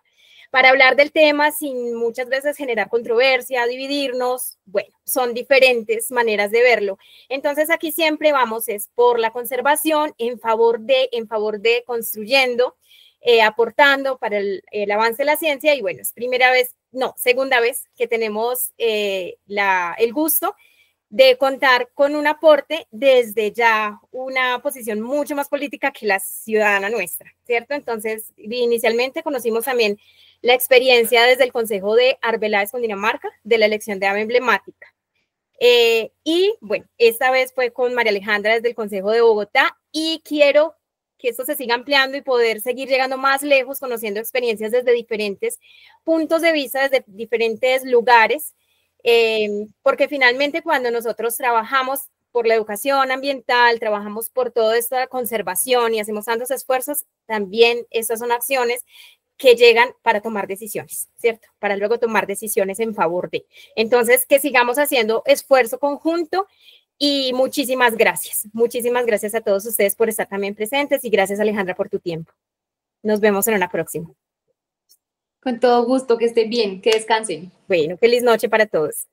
hablar del tema sin muchas veces generar controversia, dividirnos. Bueno, son diferentes maneras de verlo. Entonces aquí siempre vamos es por la conservación en favor de construyendo, aportando para el avance de la ciencia y bueno, es segunda vez que tenemos el gusto de contar con un aporte desde ya una posición mucho más política que la ciudadana nuestra, ¿cierto? Entonces, inicialmente conocimos también la experiencia desde el Consejo de Arbeláez, Cundinamarca, de la elección de ave emblemática. Y bueno, esta vez fue con María Alejandra desde el Consejo de Bogotá y quiero que esto se siga ampliando y poder seguir llegando más lejos, conociendo experiencias desde diferentes puntos de vista, desde diferentes lugares, porque finalmente cuando nosotros trabajamos por la educación ambiental, trabajamos por toda esta conservación y hacemos tantos esfuerzos, también estas son acciones que llegan para tomar decisiones, ¿cierto? Para luego tomar decisiones en favor de. Entonces, que sigamos haciendo esfuerzo conjunto y muchísimas gracias. Muchísimas gracias a todos ustedes por estar también presentes y gracias, Alejandra, por tu tiempo. Nos vemos en una próxima. Con todo gusto, que estén bien, que descansen. Bueno, feliz noche para todos.